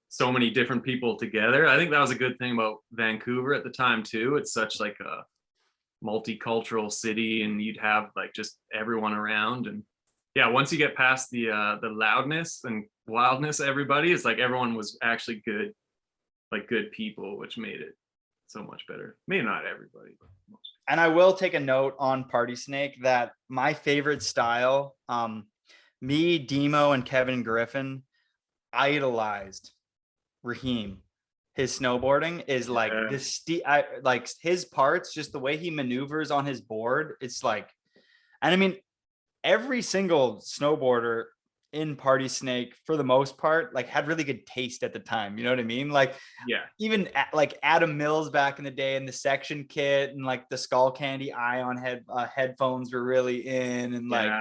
so many different people together. I think that was a good thing about Vancouver at the time too. It's such like a multicultural city, and you'd have like just everyone around. And yeah, once you get past the loudness and wildness of everybody, it's like everyone was actually good people, which made it so much better. Maybe not everybody, but most. And I will take a note on Party Snake that my favorite style, me, Demo, and Kevin Griffin idolized Raheem. His snowboarding is like this, like his parts, just the way he maneuvers on his board. It's like, and I mean, every single snowboarder in Party Snake, for the most part, like had really good taste at the time. You know what I mean? Like, yeah, even like Adam Mills back in the day, and the section kit and like the Skull Candy Ion headphones were really in, and like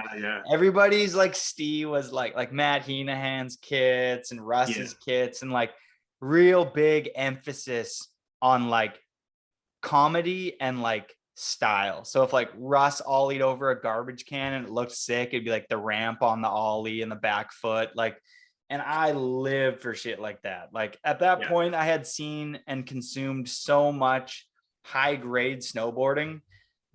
everybody's like Steve was like Matt Heenahan's kits and Russ's kits, and like real big emphasis on like comedy and like style. So if like Russ ollied over a garbage can and it looked sick, it'd be like the ramp on the ollie and the back foot. Like, and I live for shit like that. Like at that point, I had seen and consumed so much high grade snowboarding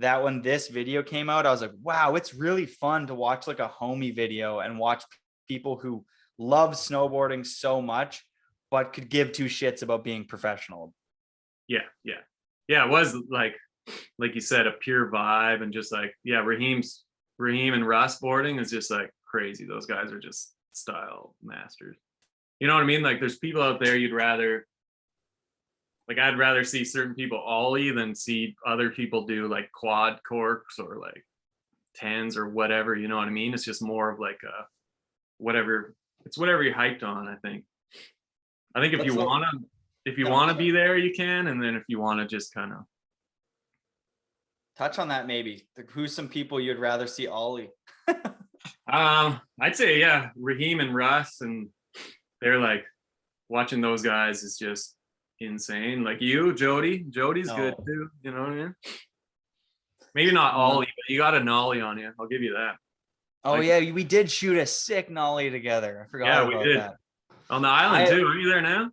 that when this video came out, I was like, wow, it's really fun to watch like a homie video and watch people who love snowboarding so much, but could give two shits about being professional. Yeah. It was like you said, a pure vibe, and just like, yeah, Raheem and Russ boarding is just like crazy. Those guys are just style masters. You know what I mean? Like there's people out there I'd rather see certain people ollie than see other people do like quad corks or like tens or whatever. You know what I mean? It's just more of like a whatever. It's whatever you're hyped on. I think if you want to be there, you can, and then if you want to just kind of touch on that, maybe who's some people you'd rather see ollie? I'd say, yeah, Raheem and Russ, and they're like, watching those guys is just insane. Like Jody's good too. You know what I mean? Maybe not ollie, but you got a nollie on you. I'll give you that. Oh like, yeah, we did shoot a sick nollie together. I forgot about that. On the island too. Are you there now?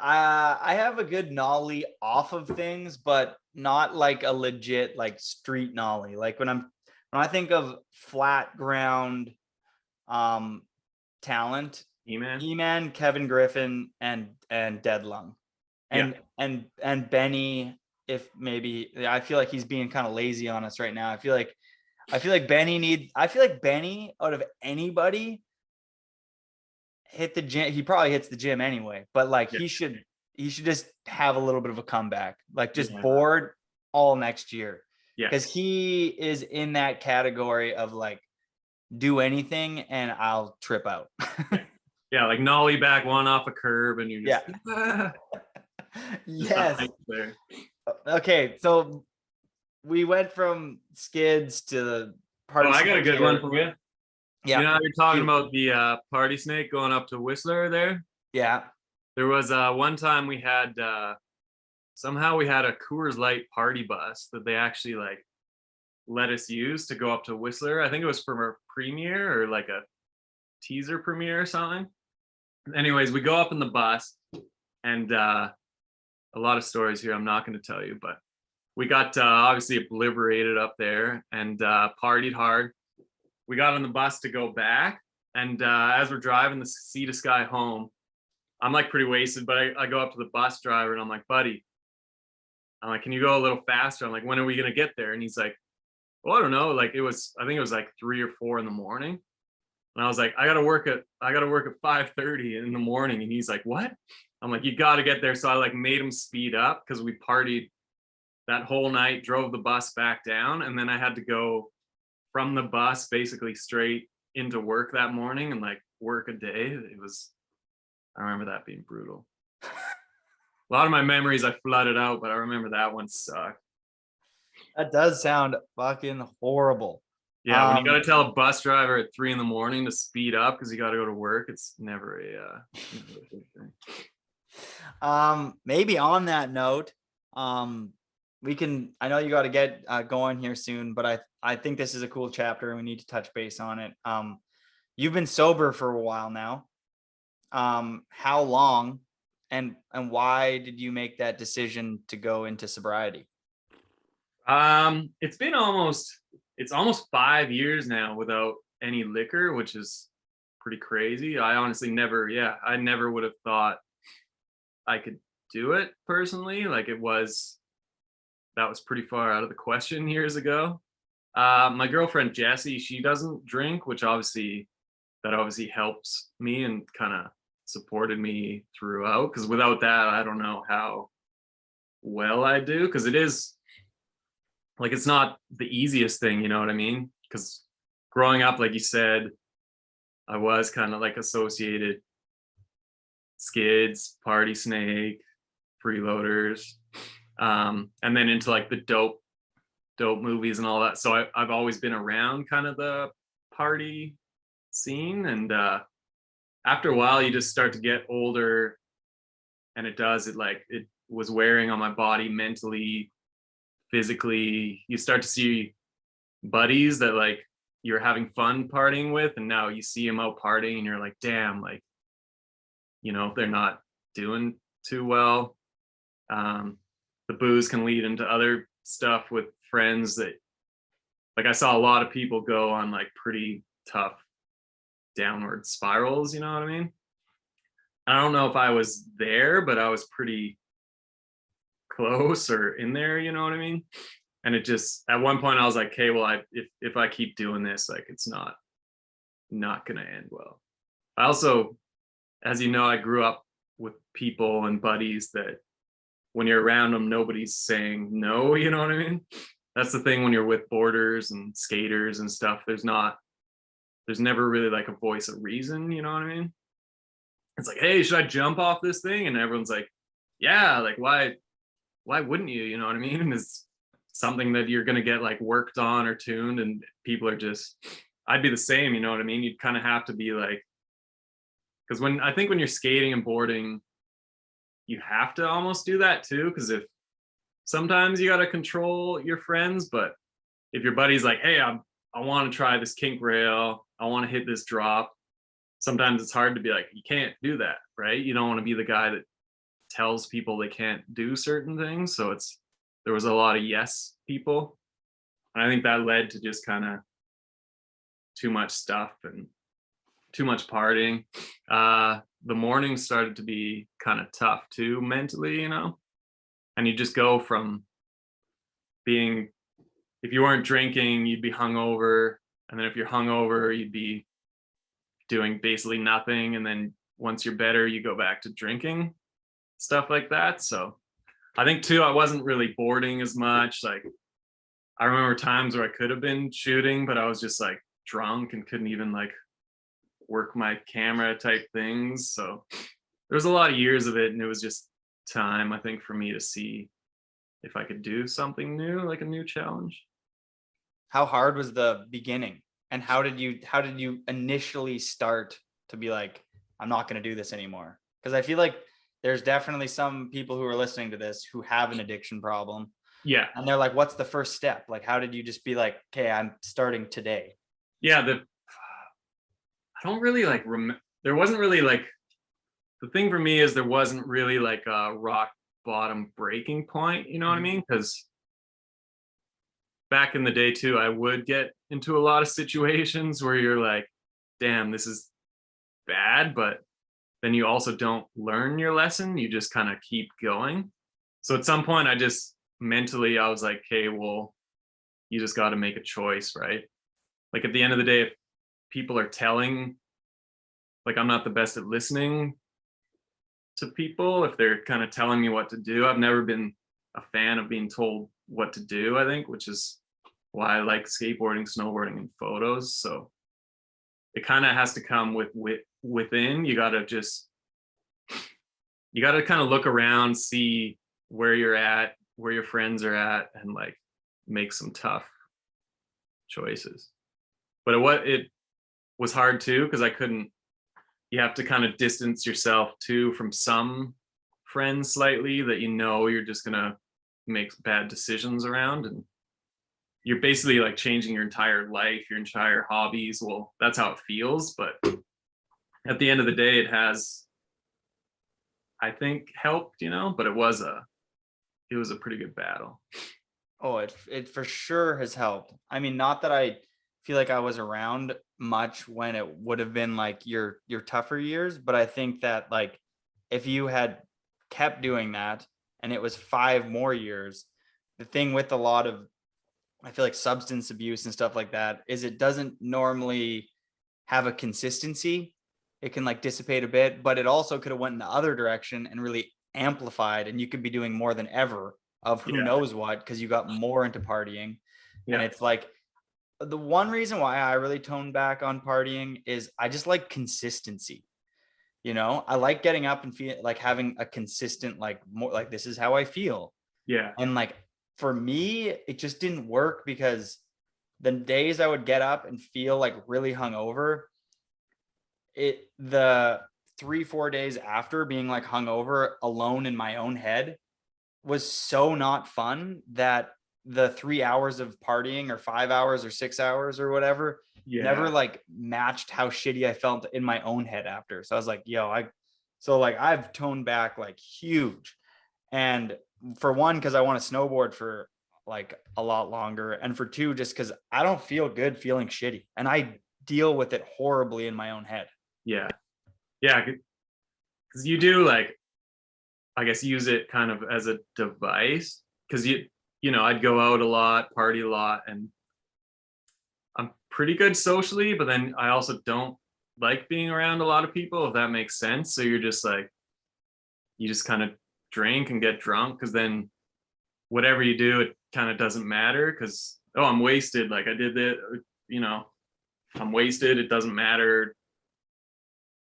I have a good nollie off of things, but not like a legit like street nollie. Like when I think of flat ground talent, E-Man, Kevin Griffin, and Deadlung. And Benny, if maybe I feel like he's being kind of lazy on us right now. I feel like Benny out of anybody hit the gym. He probably hits the gym anyway, but like he should just have a little bit of a comeback, like just board all next year. Because he is in that category of like do anything and I'll trip out. Yeah, like nollie back one off a curb and you just yes. Okay, so we went from skids to the party. I got a good one for you. Yeah. You know how you're talking about the party snake going up to Whistler there? Yeah. There was one time we had somehow we had a Coors Light party bus that they actually like let us use to go up to Whistler. I think it was from a premiere or like a teaser premiere or something. Anyways, we go up in the bus, and a lot of stories here I'm not going to tell you, but we got obviously obliterated up there and partied hard. We got on the bus to go back, and as we're driving the Sea to Sky home, I'm like pretty wasted, but I go up to the bus driver and I'm like, buddy, can you go a little faster? I'm like, when are we gonna get there? And he's like, well, I don't know. Like I think it was like 3 or 4 in the morning. And I was like, I gotta work at 5:30 in the morning. And he's like, what? I'm like, you gotta get there. So I like made him speed up because we partied that whole night, drove the bus back down, and then I had to go from the bus basically straight into work that morning and like work a day. I remember that being brutal. A lot of my memories I flooded out, but I remember that one sucked. That does sound fucking horrible. Yeah, when you got to tell a bus driver at 3 a.m. to speed up because you got to go to work, it's never a good thing. Maybe on that note, we can. I know you got to get going here soon, but I think this is a cool chapter and we need to touch base on it. You've been sober for a while now. How long, and why did you make that decision to go into sobriety? It's almost 5 years now without any liquor, which is pretty crazy. I honestly I never would have thought I could do it personally. Like that was pretty far out of the question years ago. My girlfriend Jessie, she doesn't drink, which obviously helps me and kind of supported me throughout, because without that I don't know how well I do, because it is like it's not the easiest thing, you know what I mean? Because growing up, like you said, I was kind of like associated SKIDS, Party Snake, Freeloaders, and then into like the dope movies and all that. So I've always been around kind of the party scene, and after a while you just start to get older, and it was wearing on my body mentally, physically. You start to see buddies that like you're having fun partying with, and now you see them out partying and you're like, damn, like, you know, they're not doing too well. The booze can lead into other stuff with friends that, like, I saw a lot of people go on like pretty tough downward spirals, you know what I mean? I don't know if I was there, but I was pretty close or in there, you know what I mean? And it just, at one point I was like, okay, well, if I keep doing this, like, it's not gonna end well. I also, as you know, I grew up with people and buddies that when you're around them, nobody's saying no, you know what I mean? That's the thing when you're with boarders and skaters and stuff, there's never really like a voice of reason, you know what I mean? It's like, hey, should I jump off this thing? And everyone's like, yeah, like, why wouldn't you? You know what I mean? And it's something that you're gonna get like worked on or tuned, and people are just, I'd be the same, you know what I mean? You'd kind of have to be like, because I think when you're skating and boarding, you have to almost do that too, because if sometimes you got to control your friends, but if your buddy's like, hey, I want to try this kink rail, I want to hit this drop, sometimes it's hard to be like, you can't do that, right? You don't want to be the guy that tells people they can't do certain things. So there was a lot of yes people, and I think that led to just kind of too much stuff and too much partying. The mornings started to be kind of tough too mentally, you know, and you just go from being, if you weren't drinking, you'd be hungover, and then if you're hungover, you'd be doing basically nothing, and then once you're better, you go back to drinking, stuff like that. So I think too, I wasn't really boarding as much. Like, I remember times where I could have been shooting, but I was just like drunk and couldn't even like work my camera type things. So there was a lot of years of it, and it was just time, I think, for me to see if I could do something new, like a new challenge. How hard was the beginning, and how did you initially start to be like, I'm not going to do this anymore? Because I feel like there's definitely some people who are listening to this who have an addiction problem. Yeah. And they're like, what's the first step? Like, how did you just be like, okay, I'm starting today? Yeah. I don't really like, there wasn't really like, the thing for me is there wasn't really like a rock bottom breaking point, you know what I mean? Because back in the day too, I would get into a lot of situations where you're like, damn, this is bad, but then you also don't learn your lesson. You just kind of keep going. So at some point I just mentally, I was like, hey, well, you just got to make a choice, right? Like, at the end of the day, if people are telling, like, I'm not the best at listening to people, if they're kind of telling me what to do. I've never been a fan of being told what to do, I think, which is why I like skateboarding, snowboarding, and photos. So it kind of has to come within. You got to kind of look around, see where you're at, where your friends are at, and like make some tough choices. But it was hard too, because you have to kind of distance yourself too from some friends slightly that, you know, you're just gonna make bad decisions around, and you're basically like changing your entire life, your entire hobbies. Well, that's how it feels, but at the end of the day, it has, I think, helped, you know, but it was a pretty good battle. Oh, it for sure has helped. I mean, not that I feel like I was around much when it would have been like your tougher years, but I think that, like, if you had kept doing that and it was 5 more years, the thing with a lot of, I feel like, substance abuse and stuff like that is it doesn't normally have a consistency. It can like dissipate a bit, but it also could have went in the other direction and really amplified, and you could be doing more than ever of who knows what, because you got more into partying. And it's like, the one reason why I really toned back on partying is I just like consistency. You know, I like getting up and feel like having a consistent, like, more like, this is how I feel. Yeah. And like, for me, it just didn't work, because the days I would get up and feel like really hungover, the 3-4 days after being like hungover alone in my own head, was so not fun that the 3 hours of partying or 5 hours or 6 hours or whatever never Yeah. like matched how shitty I felt in my own head after. So I was like, so like I've toned back like huge. And for one, because I want to snowboard for like a lot longer. And for two, just because I don't feel good feeling shitty. And I deal with it horribly in my own head. Yeah. Yeah. Because you do like, I guess, use it kind of as a device. Because I'd go out a lot, party a lot, and I'm pretty good socially, but then I also don't like being around a lot of people, if that makes sense. So you're just like, you just kind of drink and get drunk, because then whatever you do, it kind of doesn't matter, because, oh, I'm wasted. Like I did that, I'm wasted. It doesn't matter.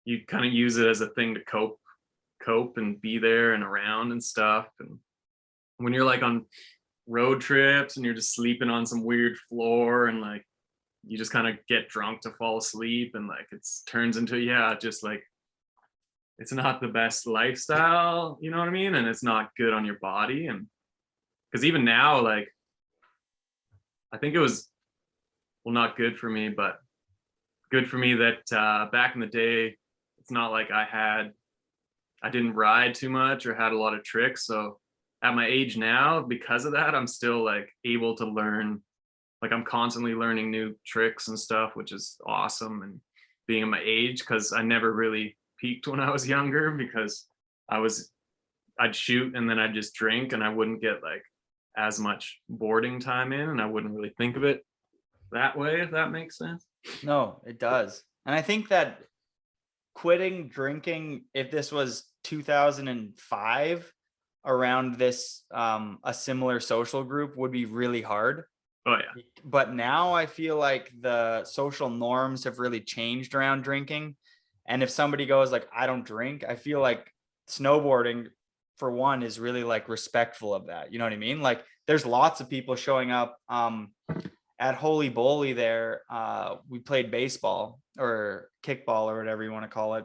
You kind of use it as a thing to cope and be there and around and stuff. And when you're like on road trips and you're just sleeping on some weird floor and like you just kind of get drunk to fall asleep, and like it's turns into just like it's not the best lifestyle, you know what I mean? And it's not good on your body. And because even now, like I think it was, well, not good for me, but good for me that back in the day, it's not like I didn't ride too much or had a lot of tricks. So at my age now, because of that, I'm still like able to learn. Like I'm constantly learning new tricks and stuff, which is awesome. And being at my age, because I never really peaked when I was younger, because I'd shoot and then I'd just drink and I wouldn't get like as much boarding time in, and I wouldn't really think of it that way, if that makes sense. No, it does. And I think that quitting drinking, if this was 2005 around this a similar social group, would be really hard. Oh yeah. But now I feel like the social norms have really changed around drinking. And if somebody goes like, I don't drink, I feel like snowboarding, for one, is really like respectful of that. You know what I mean? Like there's lots of people showing up at Holy Bowly there. We played baseball or kickball or whatever you want to call it.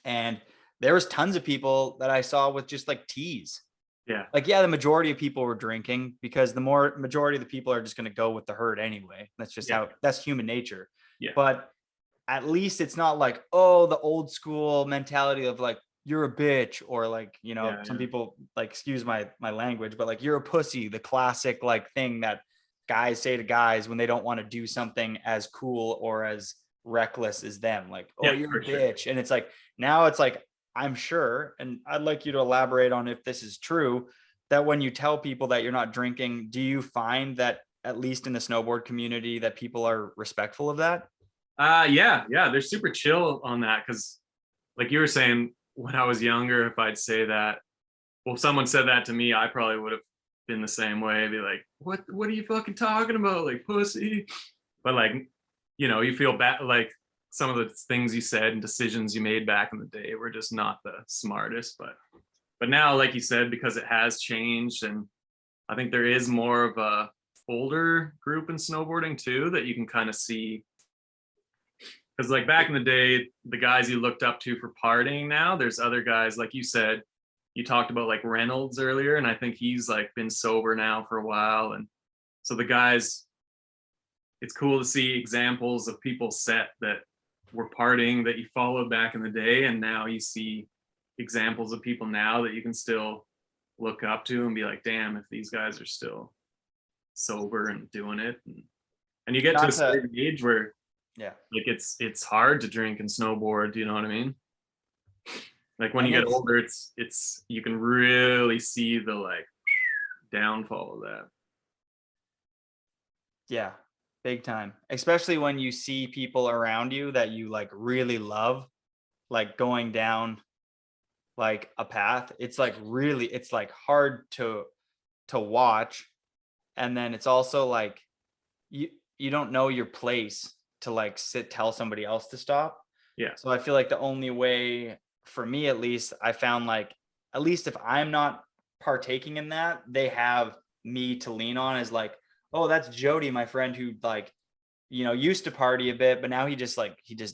And there was tons of people that I saw with just like teas. Yeah. Like, yeah, the majority of people were drinking, because the majority of the people are just going to go with the herd anyway. That's just that's human nature. Yeah. But at least it's not like, oh, the old school mentality of like, you're a bitch, or like, some people, like, excuse my language, but like, you're a pussy, the classic like thing that guys say to guys when they don't want to do something as cool or as reckless as them. Like, oh, you're a bitch. Sure. And it's like, now it's like, I'm sure, and I'd like you to elaborate on if this is true, that when you tell people that you're not drinking, do you find that at least in the snowboard community that people are respectful of that? Yeah, they're super chill on that, because like you were saying, when I was younger, if I'd say that, well, if someone said that to me, I probably would have been the same way. Be like, what are you fucking talking about, like pussy? But like, you feel bad, like some of the things you said and decisions you made back in the day were just not the smartest. But now, like you said, because it has changed, and I think there is more of a older group in snowboarding too, that you can kind of see. Because like back in the day, the guys you looked up to for partying, now there's other guys, like you said, you talked about like Reynolds earlier, and I think he's like been sober now for a while. And so the guys, it's cool to see examples of people set that were partying that you followed back in the day, and now you see examples of people now that you can still look up to and be like, damn, if these guys are still sober and doing it. And you get to a certain age where like it's hard to drink and snowboard, you know what I mean? Like when you get older, it's you can really see the like downfall of that. Yeah, big time. Especially when you see people around you that you like really love, like going down like a path. It's like really, it's like hard to watch. And then it's also like you don't know your place to like tell somebody else to stop. Yeah. So I feel like the only way, for me at least, I found like, at least if I'm not partaking in that, they have me to lean on, is like, oh, that's Jody, my friend, who like, used to party a bit, but now he just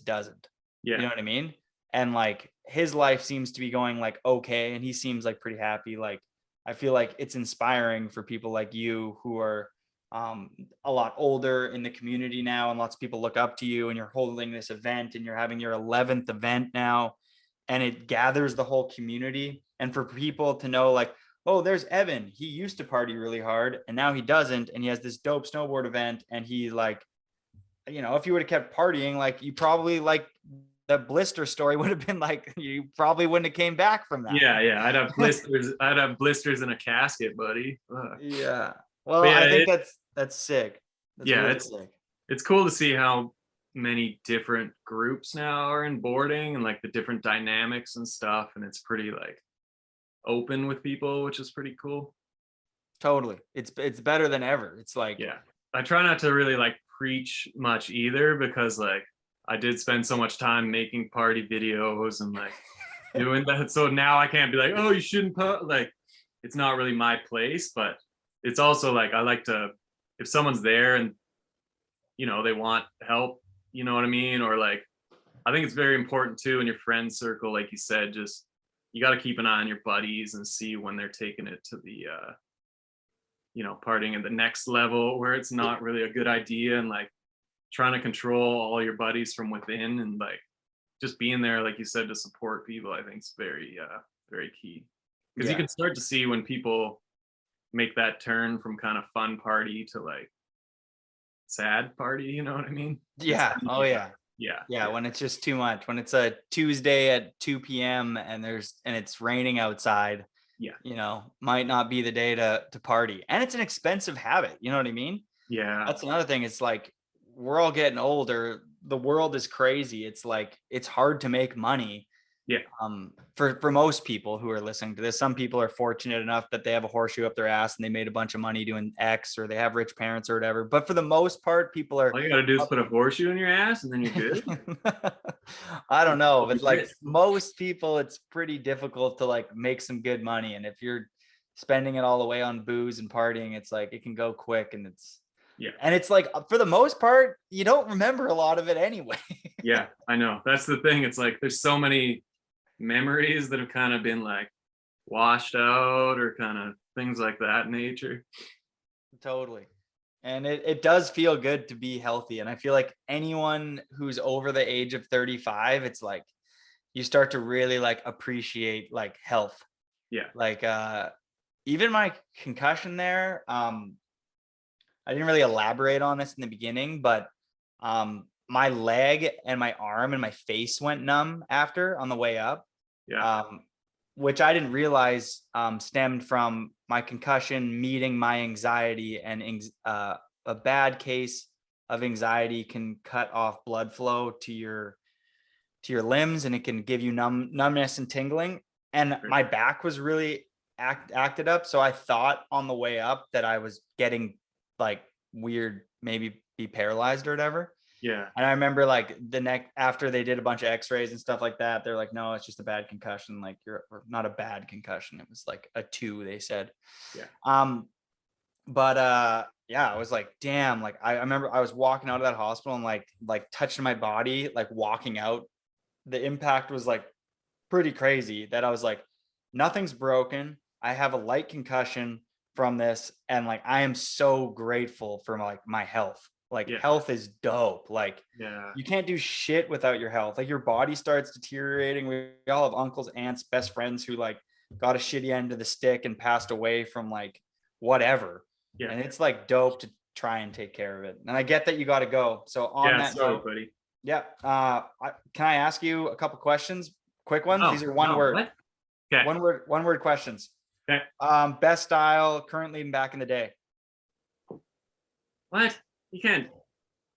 doesn't. Yeah. You know what I mean? And like his life seems to be going like okay, and he seems like pretty happy. Like I feel like it's inspiring for people like you who are a lot older in the community now, and lots of people look up to you, and you're holding this event and you're having your 11th event now, and it gathers the whole community. And for people to know like, oh, there's Evan, he used to party really hard and now he doesn't, and he has this dope snowboard event, and he like, you know, if you would have kept partying, like you probably like the blister story would have been like, you probably wouldn't have came back from that. Yeah, I'd have blisters. I'd have blisters in a casket, buddy. Ugh. Yeah. Well, But yeah, I think that's sick. That's yeah, really sick. it's cool to see how many different groups now are in boarding and like the different dynamics and stuff, and it's pretty like open with people, which is pretty cool. Totally. It's better than ever. It's like, Yeah, I try not to really like preach much either, because like I did spend so much time making party videos and like doing that, so now I can't be like, oh, you shouldn't put, like, it's not really my place. But it's also like, I like to, if someone's there and, you know, they want help, you know what I mean? Or like, I think it's very important too in your friend circle, like you said, just, you got to keep an eye on your buddies and see when they're taking it to the, you know, partying at the next level where it's not really a good idea, and like trying to control all your buddies from within, and like just being there, like you said, to support people, I think is very, very key. Because you Yeah. can start to see when people make that turn from kind of fun party to like sad party, you know what I mean? Yeah. Oh yeah. Yeah. Yeah. When it's just too much, when it's a Tuesday at 2 p.m. and it's raining outside, Yeah. you know, might not be the day to party. And it's an expensive habit. You know what I mean? Yeah. That's another thing. It's like, we're all getting older. The world is crazy. It's like, it's hard to make money. Yeah. For most people who are listening to this, some people are fortunate enough that they have a horseshoe up their ass and they made a bunch of money doing X, or they have rich parents or whatever. But for the most part, people are, All you gotta do is put a horseshoe in your ass and then you're good. I don't know, but You're like rich. most people, it's pretty difficult to like make some good money. And if you're spending it all away on booze and partying, it's like, it can go quick, and it's like, for the most part, you don't remember a lot of it anyway. Yeah, I know. That's the thing. It's like there's so many memories that have kind of been like washed out, or kind of things like that nature. Totally. And it does feel good to be healthy. And I feel like anyone who's over the age of 35, it's like you start to really like appreciate like health. Yeah. Like even my concussion there, I didn't really elaborate on this in the beginning, but my leg and my arm and my face went numb after on the way up. Yeah. Which I didn't realize stemmed from my concussion meeting my anxiety, and a bad case of anxiety can cut off blood flow to your limbs, and it can give you numbness and tingling. And my back was really acted up, so I thought on the way up that I was getting like weird, maybe be paralyzed or whatever. Yeah. And I remember like the next, after they did a bunch of x-rays and stuff like that, they're like, no, it's just a bad concussion. Like, you're not a bad concussion. It was like a 2, they said. Yeah. But yeah, I was like, damn, like I remember I was walking out of that hospital and like touching my body, like walking out. The impact was like pretty crazy, that I was like, nothing's broken. I have a light concussion from this. And like, I am so grateful for like my health. Like, health is dope. Like, you can't do shit without your health. Like, your body starts deteriorating. We all have uncles, aunts, best friends who like got a shitty end of the stick and passed away from like whatever. Yeah. And it's like dope to try and take care of it. And I get that you got to go. So on that note, buddy. yeah. Can I ask you a couple questions? Quick ones. These are one word. What? Okay. One word questions. Okay. Best style currently and back in the day. What? You can't.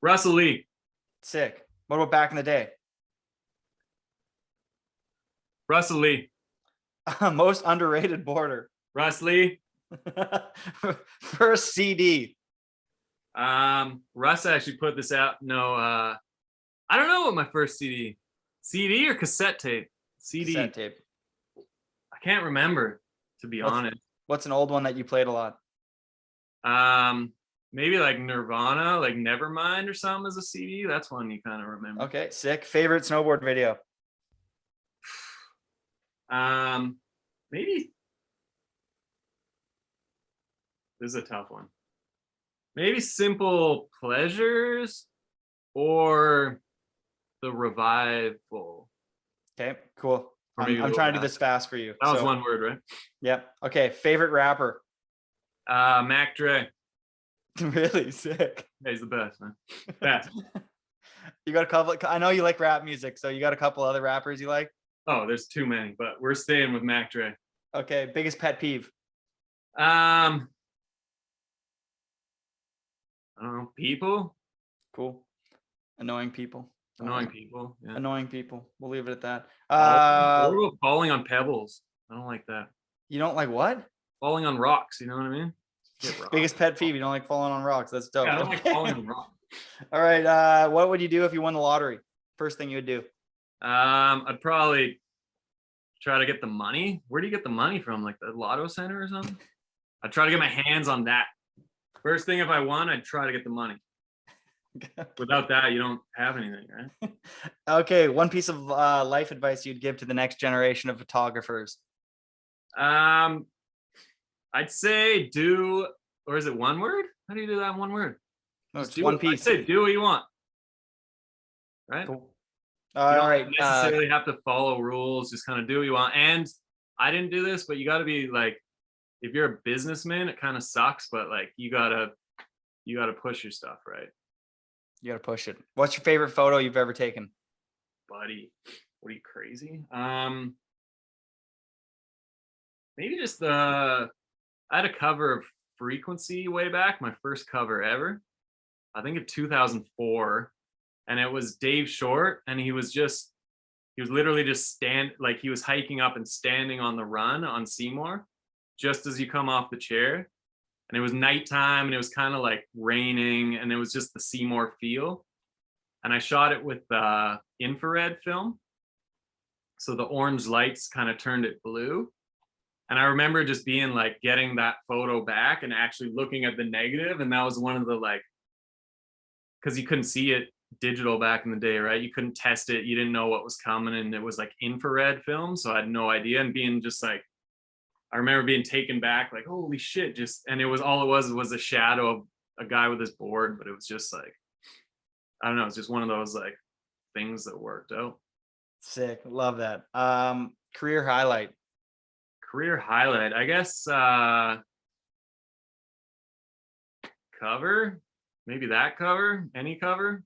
Russell Lee. Sick. What about back in the day? Russell Lee. Most underrated boarder. Russ Lee. First CD. Russ actually put this out. No, I don't know what my first CD or cassette tape. CD. Cassette tape. I can't remember, to be honest. What's an old one that you played a lot? Maybe like Nirvana, like Nevermind or something as a CD. That's one you kind of remember. Okay, sick. Favorite snowboard video? Maybe This is a tough one. Maybe simple pleasures or the revival. Okay, cool. Or maybe I'm go trying to do back. this fast for you. That was So, one word, right? Yep. Okay, favorite rapper. Mac Dre. Really sick. Yeah, he's the best, man. Best. You got a couple. I know you like rap music, so you got a couple other rappers you like. Oh, there's too many, but we're staying with Mac Dre. Okay, biggest pet peeve. I don't know, people. Cool. Annoying people. Annoying people. Yeah. Annoying people. We'll leave it at that. What about falling on pebbles? I don't like that. You don't like what? Falling on rocks, you know what I mean? Get rocks. Biggest pet peeve. You don't like falling on rocks. That's dope. Yeah, I don't like falling on rocks. All right. What would you do if you won the lottery? First thing you would do. I'd probably try to get the money. Where do you get the money from? Like the Lotto Center or something? I'd try to get my hands on that. First thing, if I won, I'd try to get the money. Without that, you don't have anything, right? Okay. One piece of life advice you'd give to the next generation of photographers. I'd say do, or is it one word? How do you do that in one word? No, Just it's do one it. piece. I'd say do what you want. Right? Cool. You All don't right. necessarily have to follow rules, just kind of do what you want. And I didn't do this, but you got to be like, if you're a businessman, it kind of sucks, but like you gotta push your stuff, right? You got to push it. What's your favorite photo you've ever taken? Buddy, what are you, crazy? Maybe just I had a cover of Frequency way back, my first cover ever. I think in 2004, and it was Dave Short, and he was literally just he was hiking up and standing on the run on Seymour, just as you come off the chair. And it was nighttime, and it was kind of like raining, and it was just the Seymour feel. And I shot it with infrared film, so the orange lights kind of turned it blue. And I remember just being like getting that photo back and actually looking at the negative, and that was one of the because you couldn't see it digital back in the day, right? You couldn't test it, you didn't know what was coming, and it was like infrared film, so I had no idea, and being just like, I remember being taken back, like, holy shit, and it was a shadow of a guy with his board, but it was just like, I don't know, it's just one of those like things that worked out. Sick. Love that. Career highlight. I guess cover, maybe that cover, any cover.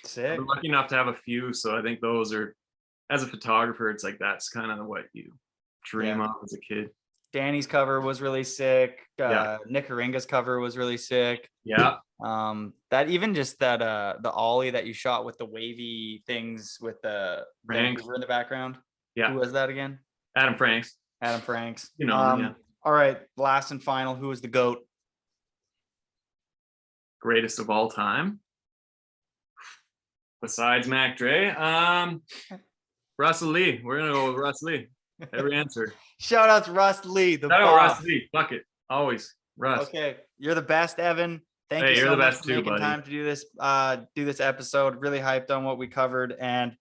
Sick. I'm lucky enough to have a few, so I think those are, as a photographer, it's like that's kind of what you dream of as a kid. Danny's cover was really sick. Yeah. Nick Haringa's cover was really sick. Yeah. That even just that the ollie that you shot with the wavy things with the Vancouver in the background. Yeah. Who was that again? Adam Franks. Adam Franks. You know, yeah. All right, last and final. Who is the GOAT? Greatest of all time. Besides Mac Dre, Russell Lee. We're gonna go with Russ Lee. Every answer. Shout out to Russ Lee. Shout out Russ Lee. Fuck it. Always Russ. Okay, you're the best, Evan. Thank you you're so the much best for too, making buddy. time to do this episode. Really hyped on what we covered, and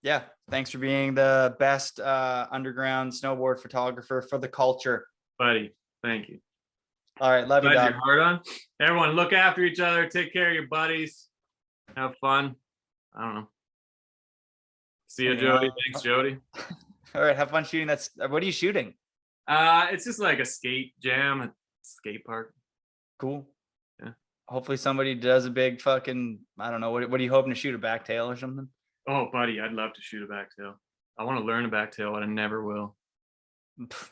yeah, thanks for being the best underground snowboard photographer for the culture, buddy. Thank you. All right, love you, Glad dog. you're hard on. Everyone, look after each other. Take care of your buddies. Have fun. I don't know. See you, Jody. Thanks, Jody. All right, have fun shooting. What are you shooting? It's just like a skate jam at skate park. Cool. Yeah. Hopefully somebody does a big fucking, I don't know, what are you hoping to shoot, a backtail or something? Oh, buddy, I'd love to shoot a backtail. I want to learn a backtail, but I never will.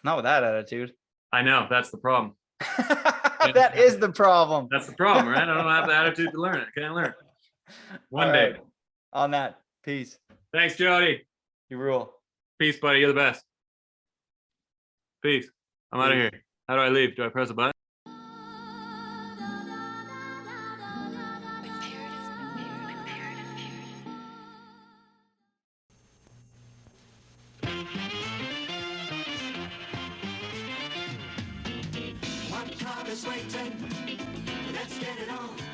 Not with that attitude. I know, that's the problem. That is the problem. That's the problem, right? I don't have the attitude to learn it. I can't learn. One All day. right. On that, peace. Thanks, Jody. You rule. Peace, buddy. You're the best. Peace. I'm out of here. How do I leave? Do I press a button? One car is waiting. Let's get it on.